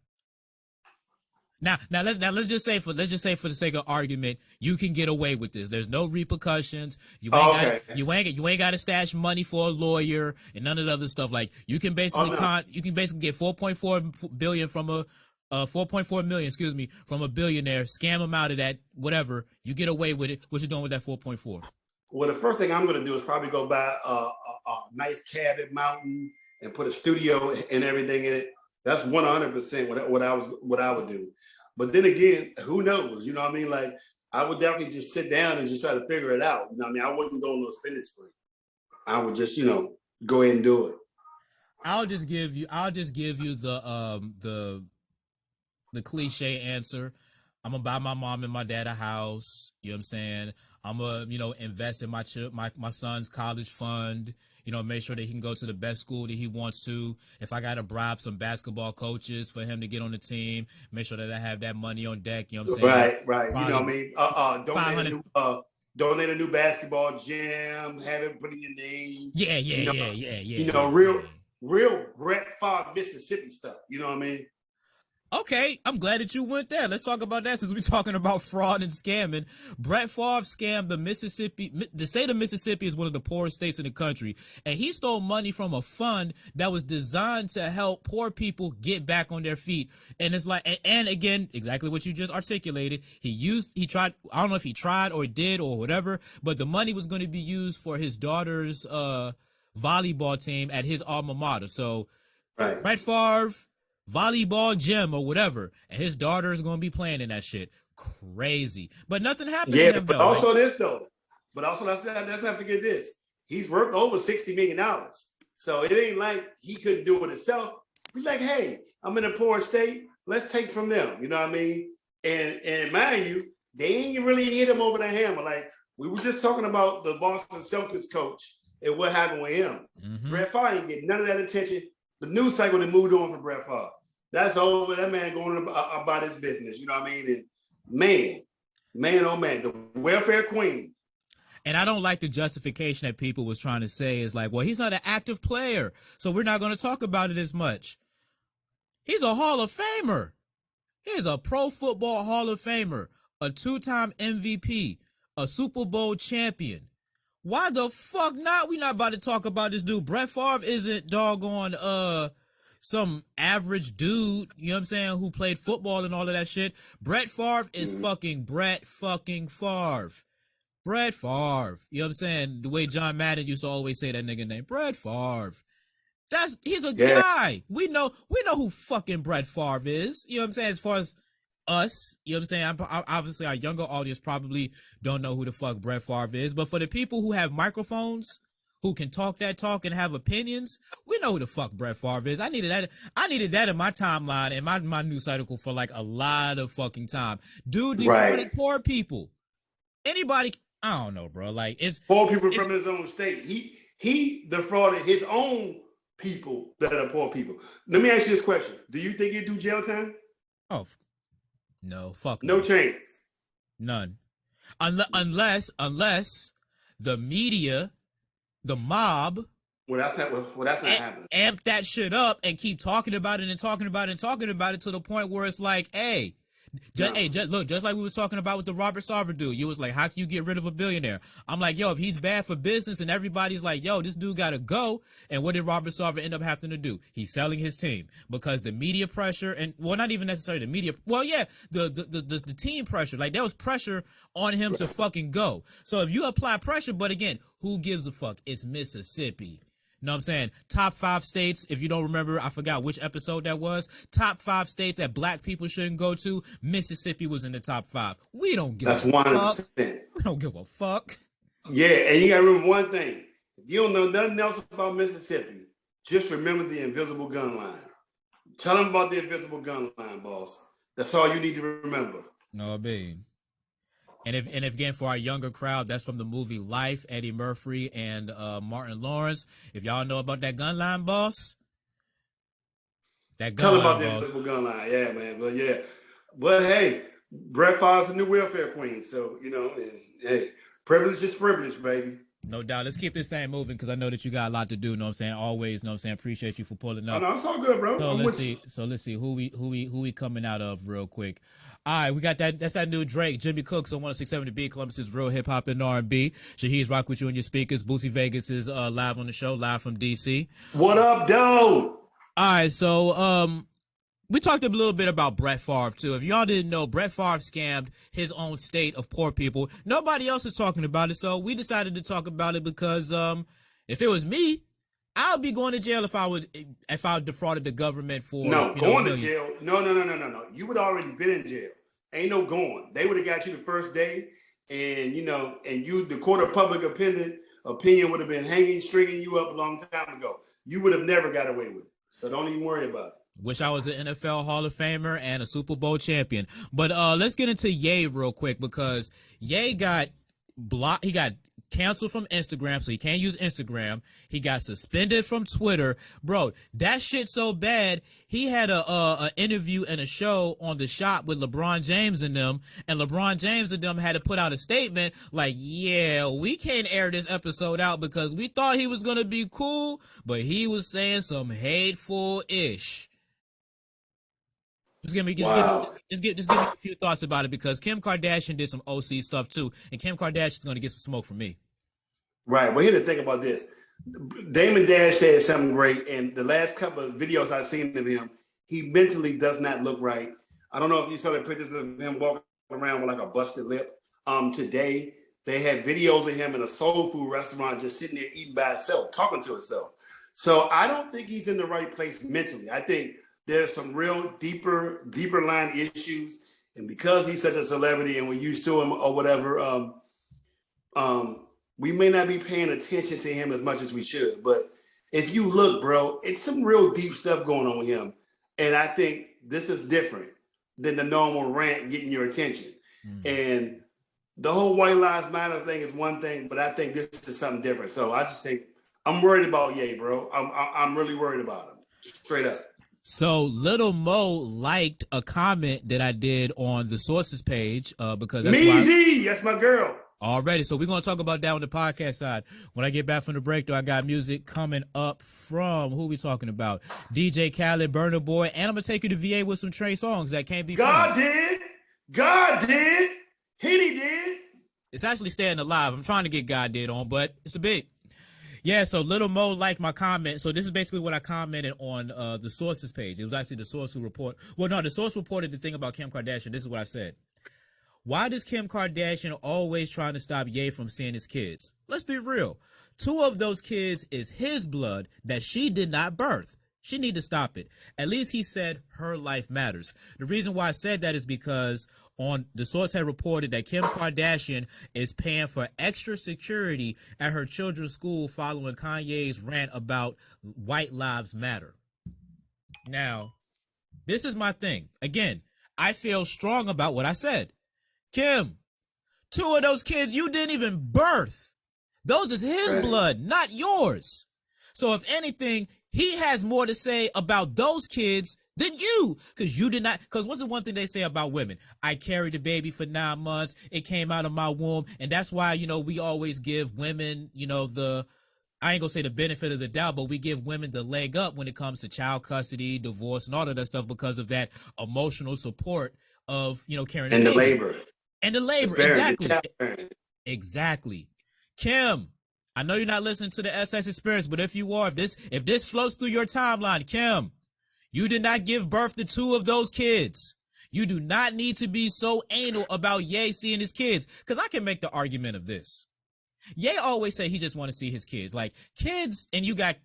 Now let's just say for the sake of argument, you can get away with this. There's no repercussions. You ain't got to stash money for a lawyer and none of the other stuff. Like you can basically get 4.4 billion from a 4.4 million, excuse me, from a billionaire, scam him out of that, whatever. You get away with it. What you doing with that 4.4? Well, the first thing I'm going to do is probably go buy a nice cabin mountain and put a studio and everything in it. That's 100% what I would do. But then again, who knows? You know what I mean? Like, I would definitely just sit down and just try to figure it out. You know what I mean? I wouldn't go on no spending spree. I would just, go ahead and do it. I'll just give you the cliche answer. I'm gonna buy my mom and my dad a house. You know what I'm saying? I'm gonna, invest in my son's college fund. Make sure that he can go to the best school that he wants to. If I gotta bribe some basketball coaches for him to get on the team, make sure that I have that money on deck. You know what I'm saying? Right. Probably, you know what I mean? Donate a new basketball gym. Have it put in your name. Yeah. Real Brett Favre Mississippi stuff. You know what I mean? Okay, I'm glad that you went there. Let's talk about that since we're talking about fraud and scamming. Brett Favre scammed the state of Mississippi is one of the poorest states in the country, and he stole money from a fund that was designed to help poor people get back on their feet. And it's like, and again, exactly what you just articulated. He tried, I don't know if he tried or did or whatever, but the money was going to be used for his daughter's volleyball team at his alma mater. So, right. Brett Favre, volleyball gym or whatever, and his daughter is going to be playing in that shit. Crazy, but nothing happened to him. But also let's not forget this. He's worth over $60 million, so it ain't like he couldn't do it himself. He's like, hey, I'm in a poor state. Let's take from them. You know what I mean? And mind you, they ain't really hit him over the hammer. Like we were just talking about the Boston Celtics coach and what happened with him. Mm-hmm. Brett Favre ain't getting none of that attention. The news cycle that moved on from Brett Favre. That's over. That man going about his business. You know what I mean? And man, oh man, the welfare queen. And I don't like the justification that people was trying to say is like, well, he's not an active player, so we're not going to talk about it as much. He's a Hall of Famer. He's a Pro Football Hall of Famer, a 2-time MVP, a Super Bowl champion. Why the fuck not? We not about to talk about this dude. Brett Favre isn't doggone some average dude, you know what I'm saying, who played football and all of that shit. Brett Favre is fucking Brett fucking Favre. Brett Favre. You know what I'm saying? The way John Madden used to always say that nigga name, Brett Favre. He's a Yeah. guy. We know who fucking Brett Favre is. You know what I'm saying? As far as us, you know what I'm saying? Obviously, our younger audience probably don't know who the fuck Brett Favre is. But for the people who have microphones, who can talk that talk and have opinions, we know who the fuck Brett Favre is. I needed that in my timeline and my news cycle for like a lot of fucking time. Dude defrauded poor people. Anybody, I don't know, bro. Like it's poor people from his own state. He defrauded his own people that are poor people. Let me ask you this question: do you think he'd do jail time? Oh, no, fuck no chance, none. Unless the media, the mob. Well, that's not happening. Amp that shit up and keep talking about it and talking about it and talking about it to the point where it's like, hey. Look, just like we was talking about with the Robert Sarver dude, you was like, how can you get rid of a billionaire? I'm like, yo, if he's bad for business and everybody's like, yo, this dude gotta go. And what did Robert Sarver end up having to do? He's selling his team because the media pressure and, well, not even necessarily the media. Well, yeah, the team pressure. Like there was pressure on him to fucking go. So if you apply pressure, but again, who gives a fuck? It's Mississippi. You know what I'm saying? Top 5 states, if you don't remember, I forgot which episode that was. Top 5 states that black people shouldn't go to. Mississippi was in the top 5. We don't give That's a 100%. fuck. We don't give a fuck. Yeah, and you gotta remember one thing. If you don't know nothing else about Mississippi, just remember the invisible gun line. Tell them about the invisible gun line, boss. That's all you need to remember. No, babe. And if again for our younger crowd, that's from the movie Life, Eddie Murphy and Martin Lawrence. If y'all know about that gun line, boss, that gun Tell them line, about the boss. invisible gun line, yeah, man. But hey, Brett Favre's the new welfare queen, so you know, and hey, privilege is privilege, baby. No doubt. Let's keep this thing moving because I know that you got a lot to do. Know what I'm saying? Always. Know what I'm saying? Appreciate you for pulling up. No, it's all good, bro. So let's see who we coming out of real quick. All right, we got that. That's that new Drake, Jimmy Cooks on 106.7 The Beat, Columbus's real hip hop and R&B. Shaheed's rock with you on your speakers. Bootsy Vegas is live on the show, live from DC. What up, though? All right, so we talked a little bit about Brett Favre too. If y'all didn't know, Brett Favre scammed his own state of poor people. Nobody else is talking about it, so we decided to talk about it because if it was me, I would be going to jail if I defrauded the government for going to jail. No. You would already been in jail. Ain't no going. They would have got you the first day, and the court of public opinion would have been stringing you up a long time ago. You would have never got away with it. So don't even worry about it. Wish I was an NFL Hall of Famer and a Super Bowl champion. But let's get into Ye real quick because Ye got blocked. He got canceled from Instagram, so he can't use Instagram. He got suspended from Twitter. Bro, that shit so bad, he had a interview and a show on The Shop with LeBron James and them, and LeBron James and them had to put out a statement like, yeah, we can't air this episode out because we thought he was going to be cool, but he was saying some hateful-ish. Just give me a few thoughts about it because Kim Kardashian did some OC stuff too, and Kim Kardashian's going to get some smoke from me. Right. Well, here's the thing about this. Damon Dash said something great, and the last couple of videos I've seen of him, he mentally does not look right. I don't know if you saw the pictures of him walking around with like a busted lip. Today, they had videos of him in a soul food restaurant just sitting there eating by himself, talking to himself. So I don't think he's in the right place mentally. I think there's some real deeper line issues. And because he's such a celebrity and we're used to him or whatever, we may not be paying attention to him as much as we should. But if you look, bro, it's some real deep stuff going on with him. And I think this is different than the normal rant getting your attention. And the whole White Lives Matter thing is one thing, but I think this is something different. So I just think I'm worried about Ye, bro. I'm really worried about him. Straight up. So Little Mo liked a comment that I did on the Sources page because that's my girl. Already. So we're going to talk about that on the podcast side. When I get back from the break, though, I got music coming up from who we talking about? DJ Khaled, Burna Boy, and I'm going to take you to VA with some Trey songs that can't be God did. He did. It's actually staying alive. I'm trying to get God did on, but it's the big. Yeah, so Little Mo liked my comment. So this is basically what I commented on the Sources page. It was actually the Source who report. Well, no, the Source reported the thing about Kim Kardashian. This is what I said. why does Kim Kardashian always trying to stop Ye from seeing his kids? Let's be real. 2 of those kids is his blood that she did not birth. She need to stop it. At least he said her life matters. The reason why I said that is because on the source had reported that Kim Kardashian is paying for extra security at her children's school following Kanye's rant about white lives matter. Now, this is my thing. Again, I feel strong about what I said. Kim, 2 of those kids you didn't even birth. Those is his blood, not yours. So if anything, he has more to say about those kids than you, because you did not. Because what's the one thing they say about women? I carried the baby for 9 months. It came out of my womb. And that's why, we always give women, I ain't gonna say the benefit of the doubt, but we give women the leg up when it comes to child custody, divorce, and all of that stuff because of that emotional support of, carrying and the baby. labor. And the labor, exactly. Kim, I know you're not listening to the SS Experience, but if you are, if this floats through your timeline, Kim, you did not give birth to 2 of those kids. You do not need to be so anal about Ye seeing his kids, because I can make the argument of this. Ye always say he just want to see his kids, like kids, and you got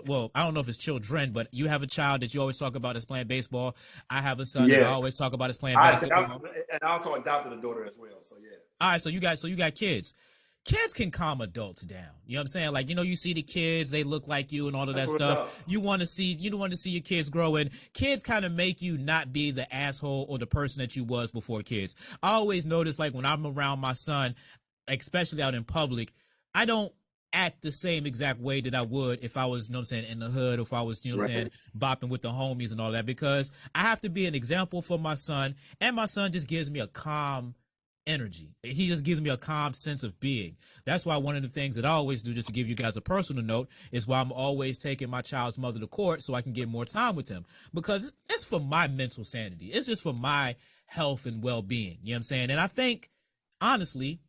well, I don't know if it's children, but you have a child that you always talk about as playing baseball. I have a son that I always talk about as playing basketball. And I also adopted a daughter as well, so yeah. All right, so you got kids. Kids can calm adults down. You know what I'm saying? Like, you see the kids, they look like you and all of that stuff. You want to see your kids grow, and kids kind of make you not be the asshole or the person that you was before kids. I always notice, like, when I'm around my son, especially out in public, I don't act the same exact way that I would if I was, in the hood, or if I was, bopping with the homies and all that, because I have to be an example for my son, and my son just gives me a calm energy. He just gives me a calm sense of being. That's why one of the things that I always do, just to give you guys a personal note, is why I'm always taking my child's mother to court so I can get more time with him, because it's for my mental sanity. It's just for my health and well-being. You know what I'm saying? And I think, honestly,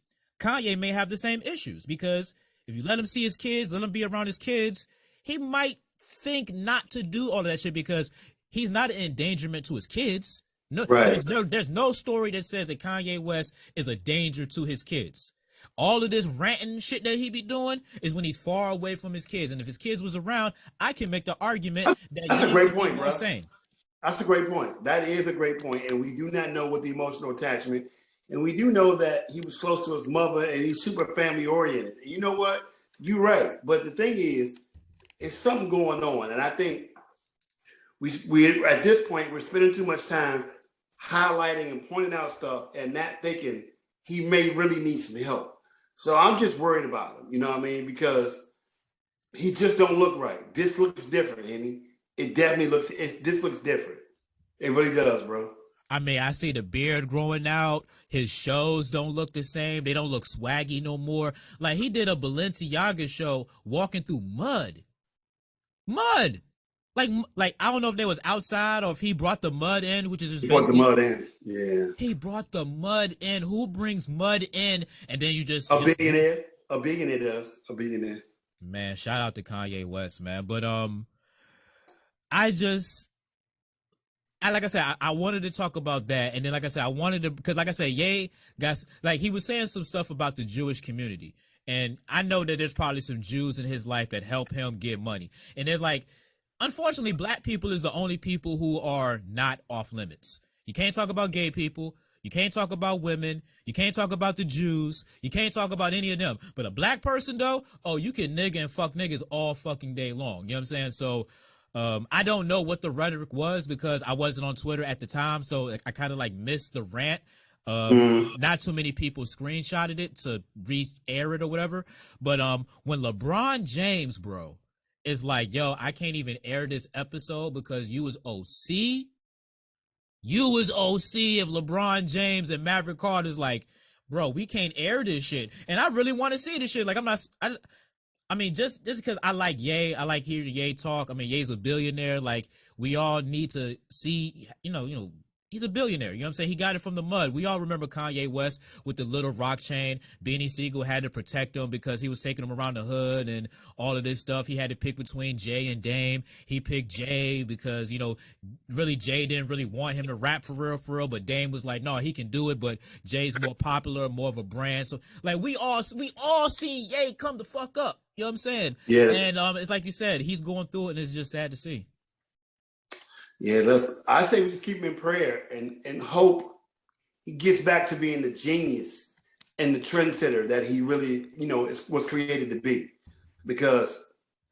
Kanye may have the same issues, because if you let him see his kids, let him be around his kids, he might think not to do all of that shit because he's not an endangerment to his kids. No, there's no story that says that Kanye West is a danger to his kids. All of this ranting shit that he be doing is when he's far away from his kids. And if his kids was around, I can make the argument that's a great point, bro. Saying. That's a great point. That is a great point. And we do not know what the emotional attachment, and we do know that he was close to his mother and he's super family oriented. And you know what? You're right. But the thing is, it's something going on. And I think we at this point, we're spending too much time highlighting and pointing out stuff and not thinking he may really need some help. So I'm just worried about him, you know what I mean? Because he just don't look right. This looks different, Henny. It definitely looks, this looks different. It really does, bro. I mean, I see the beard growing out. His shows don't look the same. They don't look swaggy no more. Like, he did a Balenciaga show walking through mud. Mud! Like I don't know if they was outside or if he brought the mud in, which is just he brought the mud in. Yeah. He brought the mud in. Who brings mud in? And then you just billionaire. A billionaire does. A billionaire. Man, shout out to Kanye West, man. But like I said, I wanted to talk about that, and then like I said, I wanted to, because like I said, Ye, guys, like he was saying some stuff about the Jewish community, and I know that there's probably some Jews in his life that help him get money, and there's like, unfortunately, black people is the only people who are not off limits. You can't talk about gay people. You can't talk about women. You can't talk about the Jews. You can't talk about any of them. But a black person, though, oh, you can nigga and fuck niggas all fucking day long. You know what I'm saying? So I don't know what the rhetoric was because I wasn't on Twitter at the time. So I kind of like missed the rant. Not too many people screenshotted it to re-air it or whatever. But when LeBron James, bro, is like, yo, I can't even air this episode because you was OC. You was OC if LeBron James and Maverick Carter's like, bro, we can't air this shit. And I really want to see this shit. Like, I mean, just because I like Ye, I like hearing Ye talk. I mean, Ye's a billionaire. Like, we all need to see, you know, he's a billionaire. You know what I'm saying? He got it from the mud. We all remember Kanye West with the little rock chain. Beanie Siegel had to protect him because he was taking him around the hood and all of this stuff. He had to pick between Jay and Dame. He picked Jay because, you know, really Jay didn't really want him to rap for real, but Dame was like, no, he can do it, but Jay's more popular, more of a brand. So like we all see Ye come the fuck up. You know what I'm saying? Yeah. And it's like you said, he's going through it, and it's just sad to see. Yeah, I say we just keep him in prayer and hope he gets back to being the genius and the trendsetter that he really, you know, was created to be. Because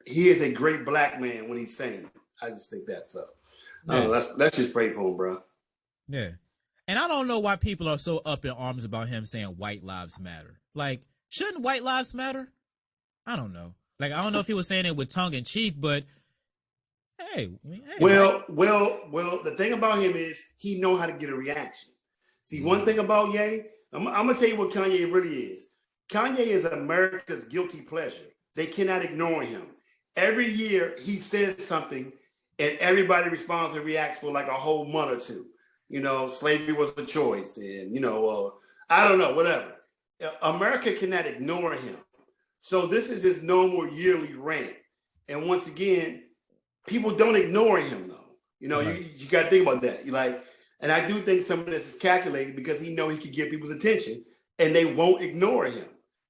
he is a great black man when he's singing. I just think that's up. Yeah. Let's just pray for him, bro. Yeah. And I don't know why people are so up in arms about him saying white lives matter. Like, shouldn't white lives matter? I don't know. Like, I don't know if he was saying it with tongue in cheek, but hey. Well, the thing about him is he know how to get a reaction. See, one thing about Ye, I'm gonna tell you what Kanye really is. Kanye is America's guilty pleasure. They cannot ignore him. Every year he says something and everybody responds and reacts for like a whole month or two. You know, slavery was the choice, and, you know, I don't know, whatever. America cannot ignore him. So this is his normal yearly rant. And once again, people don't ignore him, though. You know, right. you got to think about that. And I do think some of this is calculated because he know he could get people's attention, and they won't ignore him.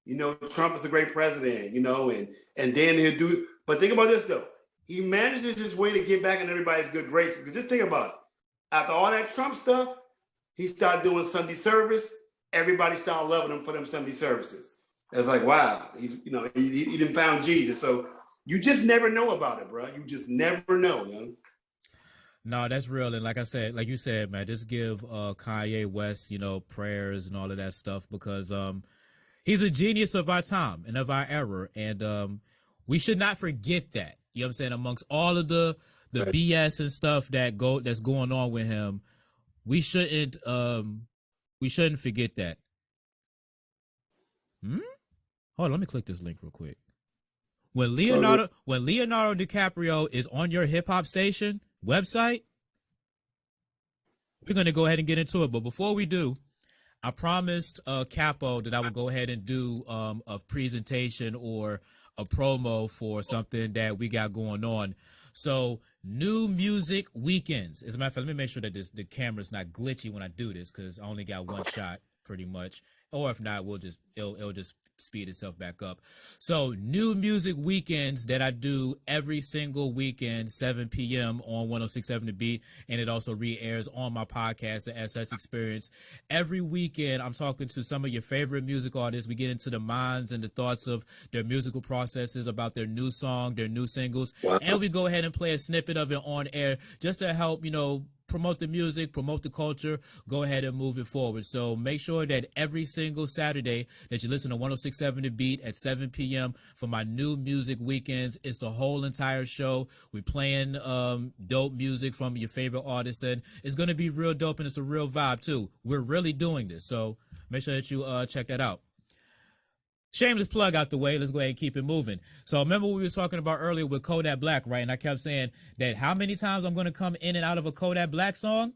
You know, Trump is a great president, you know, and then he'll do. But think about this, though. He manages his way to get back in everybody's good graces. Because just think about it. After all that Trump stuff, he started doing Sunday service. Everybody started loving him for them Sunday services. It's like, wow, he didn't found Jesus. So you just never know about it, bro. You just never know, young. No, that's real. And like I said, like you said, man, just give Kanye West, you know, prayers and all of that stuff, because he's a genius of our time and of our era. And we should not forget that. You know what I'm saying? Amongst all of the right. BS and stuff that's going on with him, we shouldn't forget that. Hold on, let me click this link real quick. When Leonardo DiCaprio is on your hip hop station website, we're gonna go ahead and get into it. But before we do, I promised Capo that I would go ahead and do a presentation or a promo for something that we got going on. So, new music weekends. As a matter of fact, let me make sure that the camera's not glitchy when I do this, because I only got one shot pretty much. Or if not, it'll just speed itself back up. So, new music weekends that I do every single weekend, 7 p.m. on 106.7 The Beat, and it also re-airs on my podcast, The SS Experience. Every weekend, I'm talking to some of your favorite music artists. We get into the minds and the thoughts of their musical processes, about their new song, their new singles, wow. And we go ahead and play a snippet of it on air just to help, you know, promote the music, promote the culture, go ahead and move it forward. So make sure that every single Saturday that you listen to 106.7 The Beat at 7 p.m. for my new music weekends. It's the whole entire show. We're playing dope music from your favorite artists, and it's going to be real dope, and it's a real vibe too. We're really doing this, so make sure that you check that out. Shameless plug out the way. Let's go ahead and keep it moving. So remember what we were talking about earlier with Kodak Black, right? And I kept saying that how many times I'm going to come in and out of a Kodak Black song?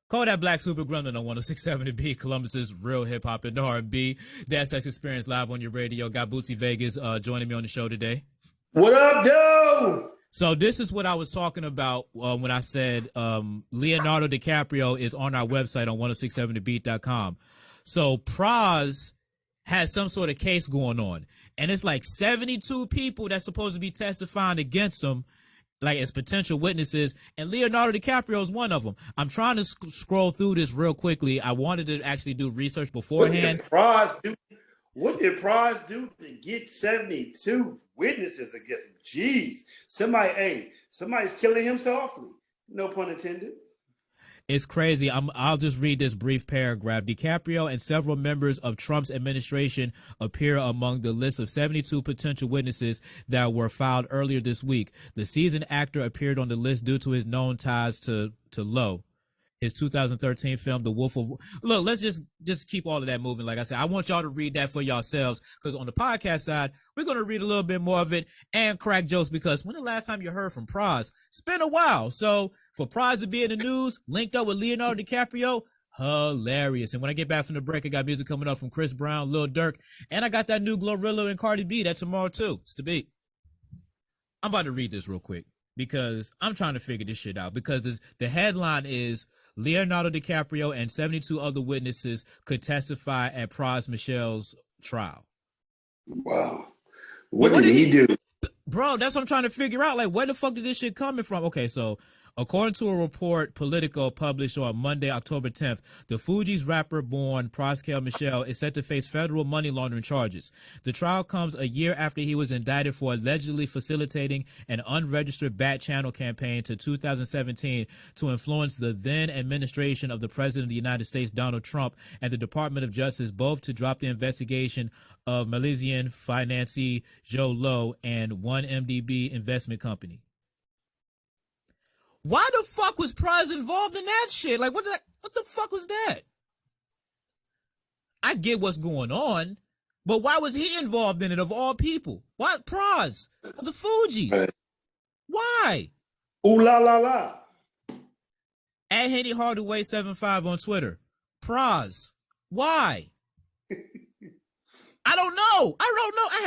Kodak Black, Super Gremlin on 106.7 The Beat, Columbus's real hip hop and R&B. That's Experience live on your radio. Got Bootsy Vegas joining me on the show today. What up, dude? So this is what I was talking about when I said Leonardo DiCaprio is on our website on 1067thebeat.com. So Pras has some sort of case going on, and it's like 72 people that's supposed to be testifying against him, like as potential witnesses, and Leonardo DiCaprio is one of them. I'm trying to scroll through this real quickly. I wanted to actually do research beforehand. What did Pras do to get 72 witnesses against him? Jeez, somebody's killing him softly. No pun intended. It's crazy. I'll just read this brief paragraph. DiCaprio and several members of Trump's administration appear among the list of 72 potential witnesses that were filed earlier this week. The seasoned actor appeared on the list due to his known ties to Lowe. his 2013 film, The Wolf of... Look, let's just keep all of that moving. Like I said, I want y'all to read that for yourselves, because on the podcast side, we're going to read a little bit more of it and crack jokes, because when the last time you heard from Pras? It's been a while. So for Pras to be in the news, linked up with Leonardo DiCaprio, hilarious. And when I get back from the break, I got music coming up from Chris Brown, Lil Durk, and I got that new Glorilla and Cardi B that tomorrow too. It's the beat. I'm about to read this real quick because I'm trying to figure this shit out, because the headline is Leonardo DiCaprio and 72 other witnesses could testify at Pras Michelle's trial. Wow. What did he do? Bro, that's what I'm trying to figure out. Like, where the fuck did this shit coming from? Okay, so according to a report Politico published on Monday, October 10th, the Fugees rapper-born Pras Michelle is set to face federal money laundering charges. The trial comes a year after he was indicted for allegedly facilitating an unregistered bat channel campaign to 2017 to influence the then administration of the President of the United States, Donald Trump, and the Department of Justice, both to drop the investigation of Malaysian financier Joe Low and 1MDB investment company. Why the fuck was Pras involved in that shit? Like, what the fuck was that? I get what's going on, but why was he involved in it of all people? Why Pras? The Fugees? Why? Ooh la la la. At Henny Hardaway 75 on Twitter. Pras. Why? I don't know. I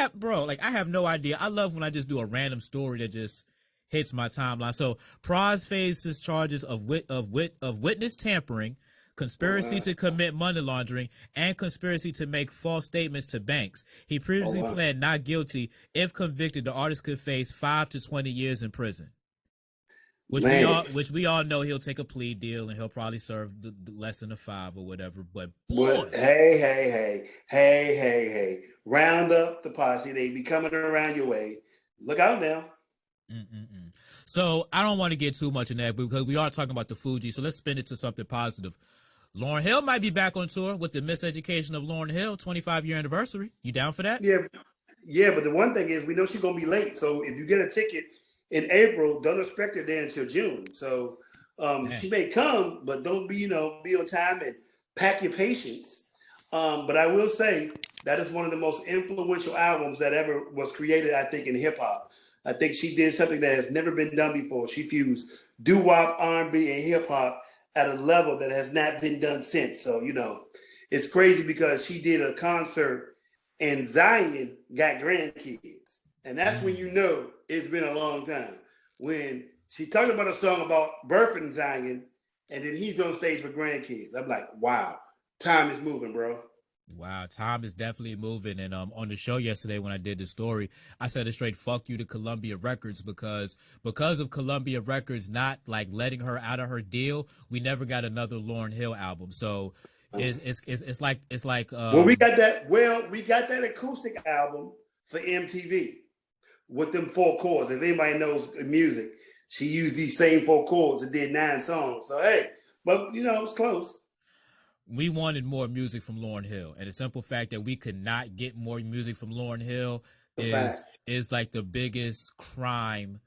have no idea. I love when I just do a random story that just hits my timeline. So Pras faces charges of witness tampering, conspiracy to commit money laundering, and conspiracy to make false statements to banks. He previously pled not guilty. If convicted, the artist could face 5 to 20 years in prison. Which we all know he'll take a plea deal and he'll probably serve less than a 5 or whatever. But boy, hey, round up the posse. They be coming around your way. Look out now. So I don't want to get too much in that because we are talking about the Fugees. So let's spin it to something positive. Lauryn Hill might be back on tour with the Miseducation of Lauryn Hill 25-year anniversary. You down for that? Yeah. But the one thing is, we know she's gonna be late. So if you get a ticket in April, don't expect her there until June. So she may come, but don't be on time and pack your patience. But I will say that is one of the most influential albums that ever was created, I think, in hip hop. I think she did something that has never been done before. She fused doo-wop, R&B, and hip-hop at a level that has not been done since. So, it's crazy because she did a concert and Zion got grandkids. And that's when you know it's been a long time. When she talked about a song about birthing Zion, and then he's on stage with grandkids. I'm like, wow, time is moving, bro. Wow, time is definitely moving. And on the show yesterday when I did the story, I said a straight fuck you to Columbia Records because of Columbia Records not like letting her out of her deal, we never got another Lauryn Hill album. So it's like we got that acoustic album for MTV with them 4 chords. If anybody knows music, she used these same 4 chords and did 9 songs. So hey, but it was close. We wanted more music from Lauryn Hill, and the simple fact that we could not get more music from Lauryn Hill is like the biggest crime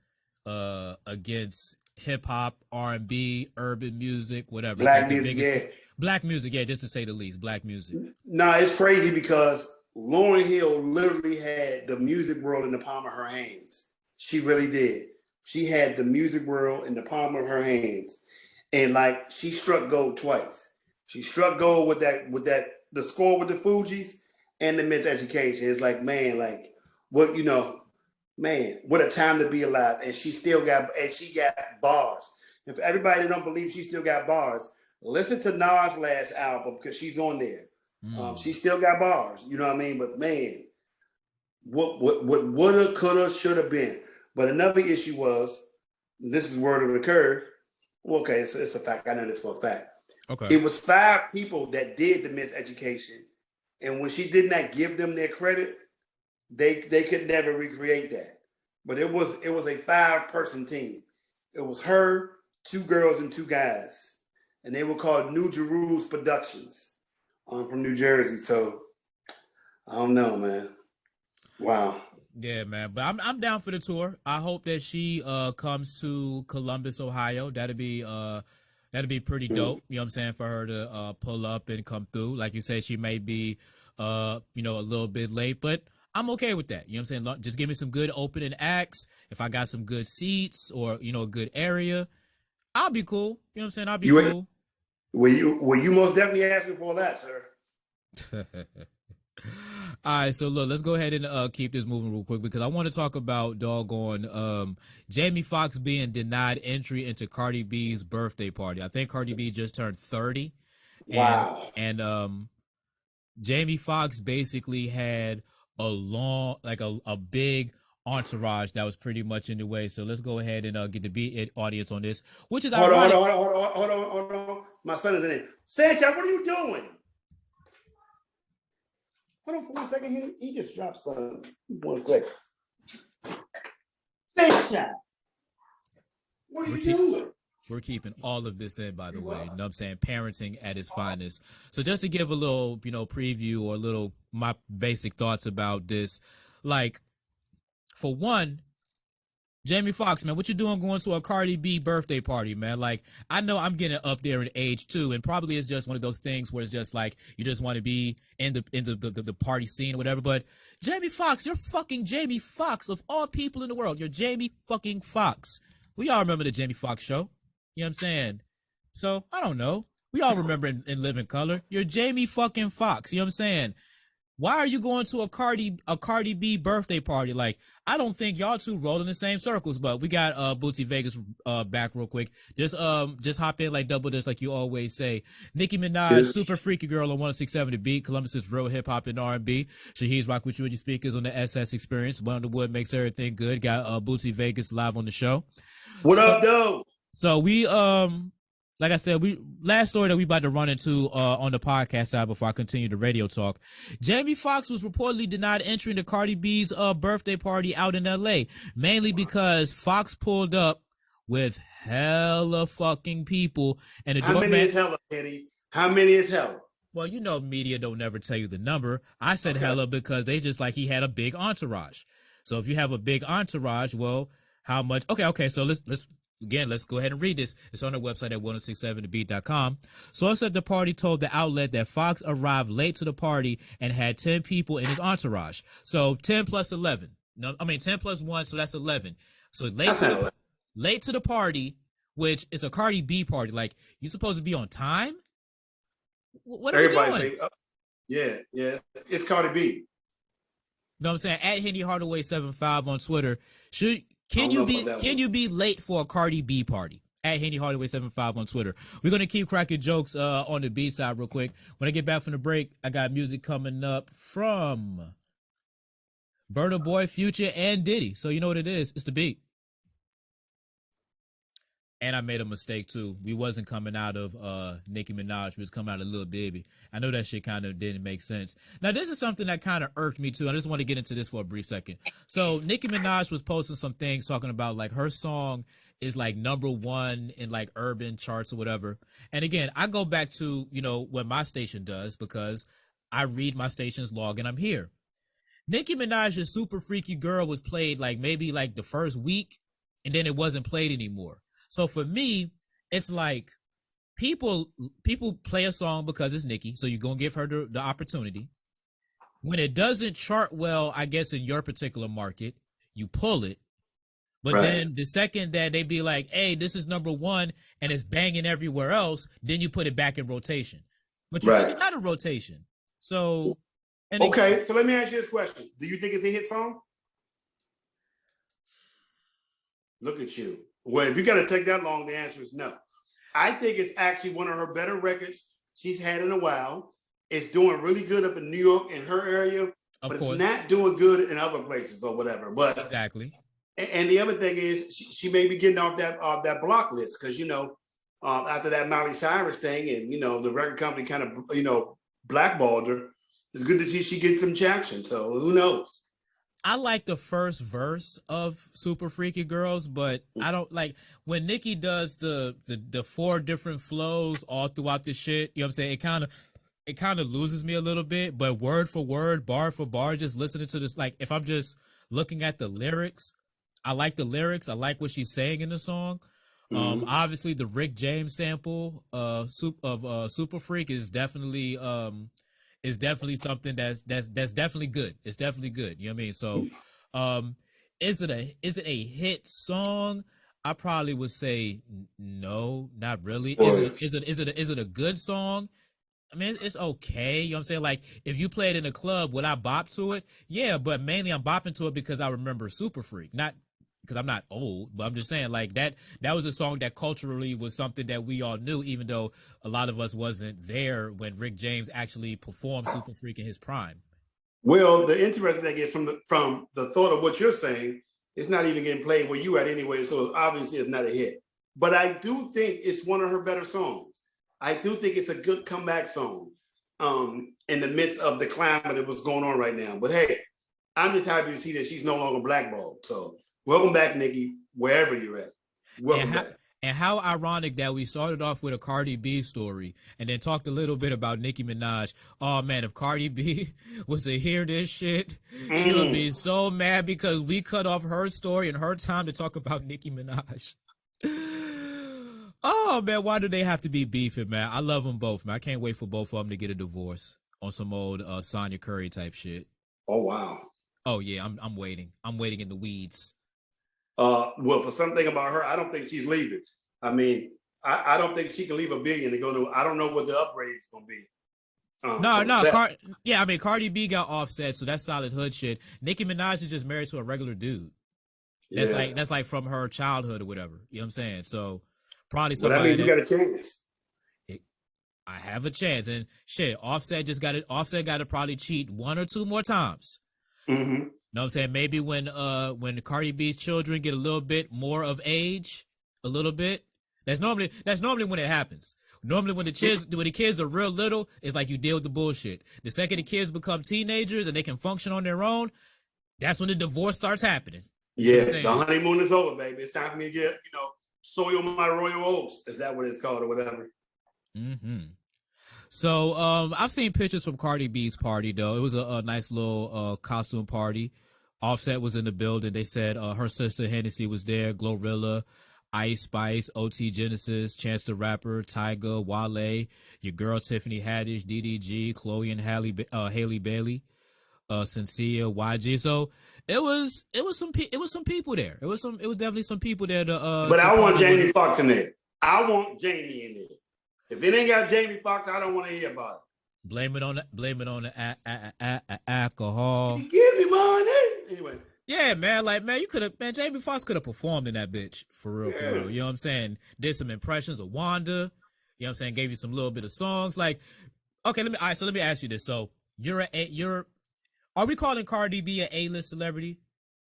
against hip hop, R&B, urban music, whatever. Black music, Black music, just to say the least. Black music. No, it's crazy because Lauryn Hill literally had the music world in the palm of her hands. She really did. She had the music world in the palm of her hands, and like she struck gold twice. She struck gold with the score with the Fugees and the Miseducation. It's like, man, like what what a time to be alive. And she got bars. If everybody don't believe she still got bars, listen to Nas' last album because she's on there. She still got bars. You know what I mean? But man, what woulda, coulda, shoulda been. But another issue was, this is word of the curve. Well, okay, it's a fact. I know this for a fact. Okay. It was 5 people that did the Miseducation, and when she did not give them their credit, they could never recreate that. But it was a 5-person team. It was her, 2 girls, and 2 guys, and they were called New Jerusalem Productions from New Jersey. So I don't know, man. Wow. Yeah, man. But I'm down for the tour. I hope that she comes to Columbus, Ohio. That'd be That'd be pretty dope. You know what I'm saying, for her to pull up and come through. Like you said, she may be a little bit late, but I'm okay with that. You know what I'm saying? Just give me some good opening acts. If I got some good seats or, a good area, I'll be cool. You know what I'm saying? I'll be cool. Were you most definitely asking for that, sir? All right, so look, let's go ahead and keep this moving real quick because I want to talk about doggone Jamie Foxx being denied entry into Cardi B's birthday party. I think Cardi B just turned 30. Wow. And Jamie Foxx basically had a big entourage that was pretty much in the way. So let's go ahead and get the audience on this, which is hold on. My son is in it. Sanchez, what are you doing? Hold on for 1 second. He just dropped something. 1 second. Sanchez, what are you doing? We're keeping all of this in, by the way. You know what I'm saying? Parenting at its finest. So just to give a little, preview or a little my basic thoughts about this, like, for one, Jamie Foxx, man, what you doing going to a Cardi B birthday party, man? Like, I know I'm getting up there in age too, and probably it's just one of those things where it's just like you just want to be in the party scene or whatever. But Jamie Foxx, you're fucking Jamie Foxx of all people in the world. You're Jamie fucking Foxx. We all remember the Jamie Foxx show. You know what I'm saying? So, I don't know. We all remember in Living Color. You're Jamie fucking Foxx. You know what I'm saying? Why are you going to a Cardi B birthday party? Like, I don't think y'all two roll in the same circles, but we got Bootsy Vegas back real quick. Just hop in like double dutch like you always say. Nicki Minaj, super freaky girl on 1067 The Beat. Columbus's real hip hop and R&B. Shaheed's rock with you and your speakers on the SS Experience. One the Wood makes everything good. Got Bootsy Vegas live on the show. What up, though? So we like I said, last story that we about to run into on the podcast side before I continue the radio talk. Jamie Foxx was reportedly denied entry to Cardi B's birthday party out in LA, mainly because Fox pulled up with hella fucking people and the How many is hella, Eddie? How many is hella? Well, media don't never tell you the number. I said hella because they just like he had a big entourage. So if you have a big entourage, well, how much? Okay. So let's go ahead and read this. It's on our website at 1067thebeat.com. Source at the party told the outlet that Fox arrived late to the party and had 10 people in his entourage. So 10 plus 11. 10 plus 1, so that's 11. So late to the party, which is a Cardi B party. Like, you supposed to be on time? What are Everybody we doing? Yeah. It's Cardi B. You know what I'm saying? At Henny Hardaway 75 on Twitter. Can you be late for a Cardi B party? At Henny Hardaway 75 on Twitter. We're gonna keep cracking jokes on the beat side real quick. When I get back from the break, I got music coming up from Burna Boy, Future, and Diddy. So you know what it is? It's the beat. And I made a mistake too. We wasn't coming out of Nicki Minaj. We was coming out of Lil Baby. I know that shit kind of didn't make sense. Now, this is something that kind of irked me too. I just want to get into this for a brief second. So Nicki Minaj was posting some things talking about like her song is like #1 in like urban charts or whatever. And again, I go back to, what my station does because I read my station's log and I'm here. Nicki Minaj's Super Freaky Girl was played like maybe like the first week and then it wasn't played anymore. So for me, it's like people play a song because it's Nicki, so you're going to give her the opportunity. When it doesn't chart well, I guess in your particular market, you pull it. But then the second that they be like, hey, this is #1 and it's banging everywhere else, then you put it back in rotation. But you took it out of rotation. So... so let me ask you this question. Do you think it's a hit song? Look at you. Well, if you got to take that long, the answer is no. I think it's actually one of her better records she's had in a while. It's doing really good up in New York in her area, but it's not doing good in other places or whatever. But exactly. And the other thing is she may be getting off that block list because after that Miley Cyrus thing and the record company kind of blackballed her. It's good to see she gets some traction. So who knows? I like the first verse of Super Freaky Girls, but I don't like when Nicki does the 4 different flows all throughout the shit. You know what I'm saying? It kind of loses me a little bit, but word for word, bar for bar, just listening to this, like if I'm just looking at the lyrics, I like the lyrics. I like what she's saying in the song. Mhm. Obviously the Rick James sample Super Freak is definitely something that's definitely good. It's definitely good. You know what I mean? So um is it a hit song? I probably would say no, not really. Boy. Is it a good song? I mean, it's okay. You know what I'm saying? Like, if you play it in a club, would I bop to it? Yeah, but mainly I'm bopping to it because I remember Super Freak, not because I'm not old, but I'm just saying like that was a song that culturally was something that we all knew, even though a lot of us wasn't there when Rick James actually performed Super Freak in his prime. Well, the interesting thing is from the thought of what you're saying, it's not even getting played where you at anyway, so obviously it's not a hit. But I do think it's one of her better songs. I do think it's a good comeback song in the midst of the climate that was going on right now. But hey, I'm just happy to see that she's no longer blackballed. So welcome back, Nikki, wherever you're at. And Welcome how back. and how ironic that we started off with a Cardi B story and then talked a little bit about Nicki Minaj. Oh man, if Cardi B was to hear this shit, she would Mm. be so mad because we cut off her story and her time to talk about Nicki Minaj. Oh man, why do they have to be beefing, man? I love them both, man. I can't wait for both of them to get a divorce on some old Sonya Curry type shit. Oh wow. Oh yeah, I'm waiting. I'm waiting in the weeds. Well, for something about her, I don't think she's leaving. I mean, I don't think she can leave $1 billion to go to. I don't know what the upgrade is going to be No, from no, Seth. yeah, I mean Cardi B got Offset, so that's solid hood shit. Nicki Minaj is just married to a regular dude. Yeah. That's like from her childhood or whatever. You know what I'm saying? So probably Well, that somebody means you that got a chance. it, I have a chance. And shit, Offset just got it. Offset got to probably cheat one or two more times. Mm-hmm. You know what I'm saying? Maybe when Cardi B's children get a little bit more of age, a little bit. That's normally when it happens. Normally when the kids are real little, it's like you deal with the bullshit. The second the kids become teenagers and they can function on their own, that's when the divorce starts happening. I'm just Yeah, the saying. honeymoon is over, baby. It's time for me to get, soil my royal oats. Is that what it's called or whatever? Hmm. So I've seen pictures from Cardi B's party though. It was a nice little costume party. Offset was in the building. They said her sister Hennessy was there, Glorilla, Ice Spice, OT Genesis, Chance the Rapper, Tyga, Wale, your girl Tiffany Haddish, DDG, Chloe and Haley Bailey, Sincere, YG. So it was some people there. It was definitely some people there But to I want party with Jamie her. Foxx in there. I want Jamie in there. If it ain't got Jamie Foxx, I don't want to hear about Blame it on the it. alcohol. He give me money. Anyway, Yeah, man. Like, man, Jamie Foxx could have performed in that bitch for real, for yeah. real. You know what I'm saying? Did some impressions of Wanda. You know what I'm saying? Gave you some little bit of songs. Like, okay, all right. So let me ask you this. So are we calling Cardi B an A-list celebrity?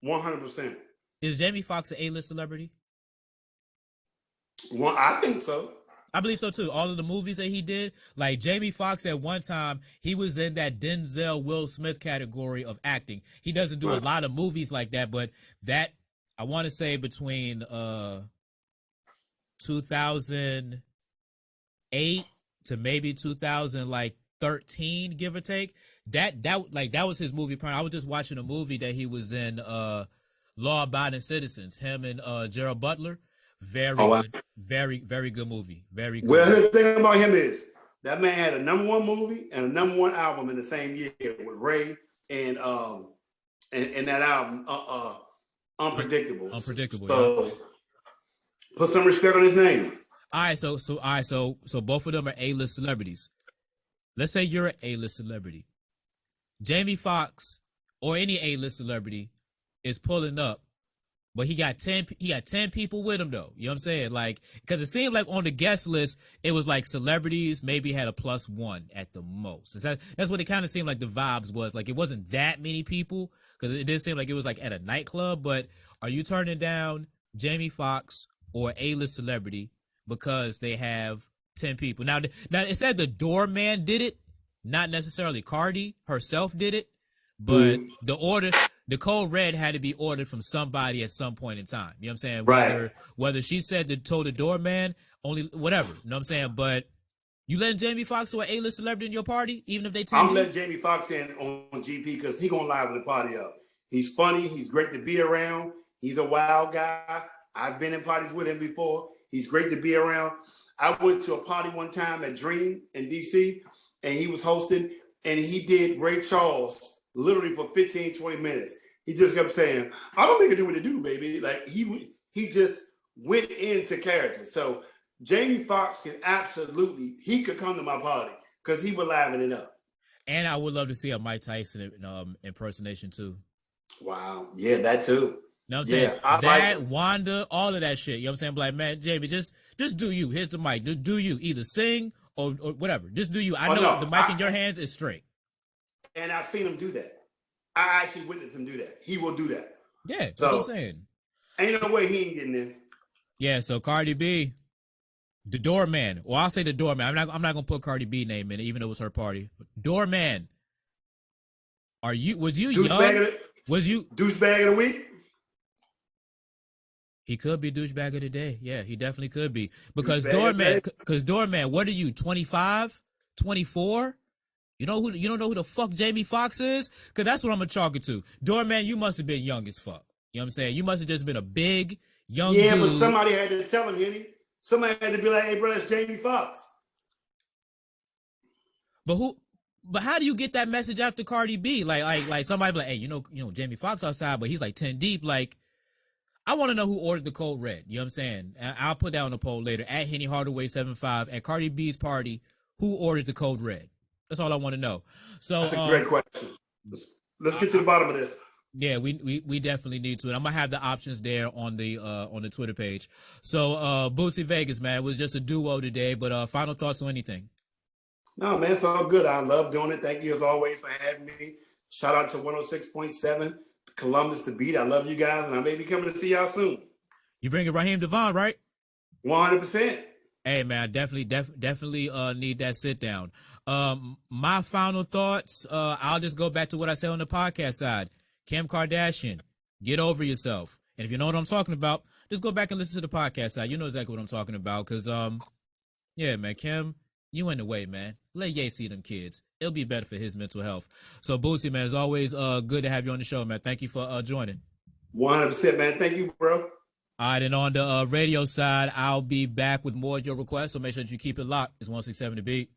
100%. Is Jamie Foxx an A-list celebrity? Well, I think so. I believe so too. All of the movies that he did, like Jamie Foxx at one time, he was in that Denzel Will Smith category of acting. He doesn't do a Right. lot of movies like that, but that I want to say between 2008 to maybe 2000 like 13, give or take. That was his movie prime. I was just watching a movie that he was in, Law Abiding Citizens, him and Gerald Butler. Very Oh, wow. good, very good movie. Very good Well, movie. the thing about him is that man had a #1 movie and a #1 album in the same year with Ray and that album, Unpredictable. Unpredictable, yeah. So put some respect on his name. All right, so both of them are A-list celebrities. Let's say you're an A-list celebrity. Jamie Foxx or any A-list celebrity is pulling up, but he got 10 people with him though. You know what I'm saying? Like, because it seemed like on the guest list, it was like celebrities maybe had a +1 at the most. That's what it kind of seemed like the vibes was. Like, it wasn't that many people because it did seem like it was like at a nightclub. But are you turning down Jamie Foxx or A-list celebrity because they have 10 people? Now it said the doorman did it, not necessarily Cardi herself did it, but Mhm. the code red had to be ordered from somebody at some point in time. You know what I'm saying? Right. Whether she said to told the doorman, only whatever. You know what I'm saying? But you letting Jamie Foxx or an A-list celebrity in your party, even if they 10 I'm deep? letting Jamie Foxx in on GP because he gonna liven the party up. He's funny. He's great to be around. He's a wild guy. I've been in parties with him before. He's great to be around. I went to a party one time at Dream in DC, and he was hosting, and he did Ray Charles literally for 15, 20 minutes. He just kept saying, I don't think I do what to do, baby. Like he just went into character. So Jamie Foxx can absolutely, he could come to my party because he would liven it up. And I would love to see a Mike Tyson impersonation too. Wow. Yeah, that too. You know what I'm saying? I that, like Wanda, all of that shit. You know what I'm saying? Like, man, Jamie, just do you. Here's the mic. Just do you. Either sing or whatever. Just do you. I know the mic in your hands is straight. And I've seen him do that. I actually witnessed him do that. He will do that. Yeah, that's what I'm saying. Ain't no way he ain't getting in. Yeah, so Cardi B, the doorman. Well, I'll say the doorman. I'm not gonna put Cardi B name in it, even though it was her party. Doorman. Was you young? Was you douchebag of the week? He could be douchebag of the day. Yeah, he definitely could be. Because doorman, what are you, 25, 24? You don't know who the fuck Jamie Foxx is? Because that's what I'm gonna chalk it to. Doorman, you must have been young as fuck. You know what I'm saying? You must have just been a big, young dude. Yeah, but somebody had to tell him, Henny. Somebody had to be like, hey, bro, it's Jamie Foxx. But how do you get that message out to Cardi B? Like somebody be like, hey, you know, Jamie Foxx outside, but he's like 10 deep. Like, I want to know who ordered the code red. You know what I'm saying? And I'll put that on the poll later. At Henny Hardaway 75 at Cardi B's party, who ordered the code red? That's all I want to know. So that's a great question. Let's get to the bottom of this. Yeah, we definitely need to. And I'm gonna have the options there on the Twitter page. So Bootsy Vegas, man, it was just a duo today. But final thoughts on anything? No, man, it's all good. I love doing it. Thank you as always for having me. Shout out to 106.7 Columbus The Beat. I love you guys, and I may be coming to see y'all soon. You bringing Raheem Devon, right? 100%. Hey, man, I definitely need that sit down. My final thoughts, I'll just go back to what I said on the podcast side. Kim Kardashian, get over yourself. And if you know what I'm talking about, just go back and listen to the podcast side. You know exactly what I'm talking about. Because, yeah, man, Kim, you in the way, man. Let Ye see them kids. It'll be better for his mental health. So, Bootsy, man, it's always good to have you on the show, man. Thank you for joining. 100%, man. Thank you, bro. All right, and on the radio side, I'll be back with more of your requests, so make sure that you keep it locked. It's 167 The Beat.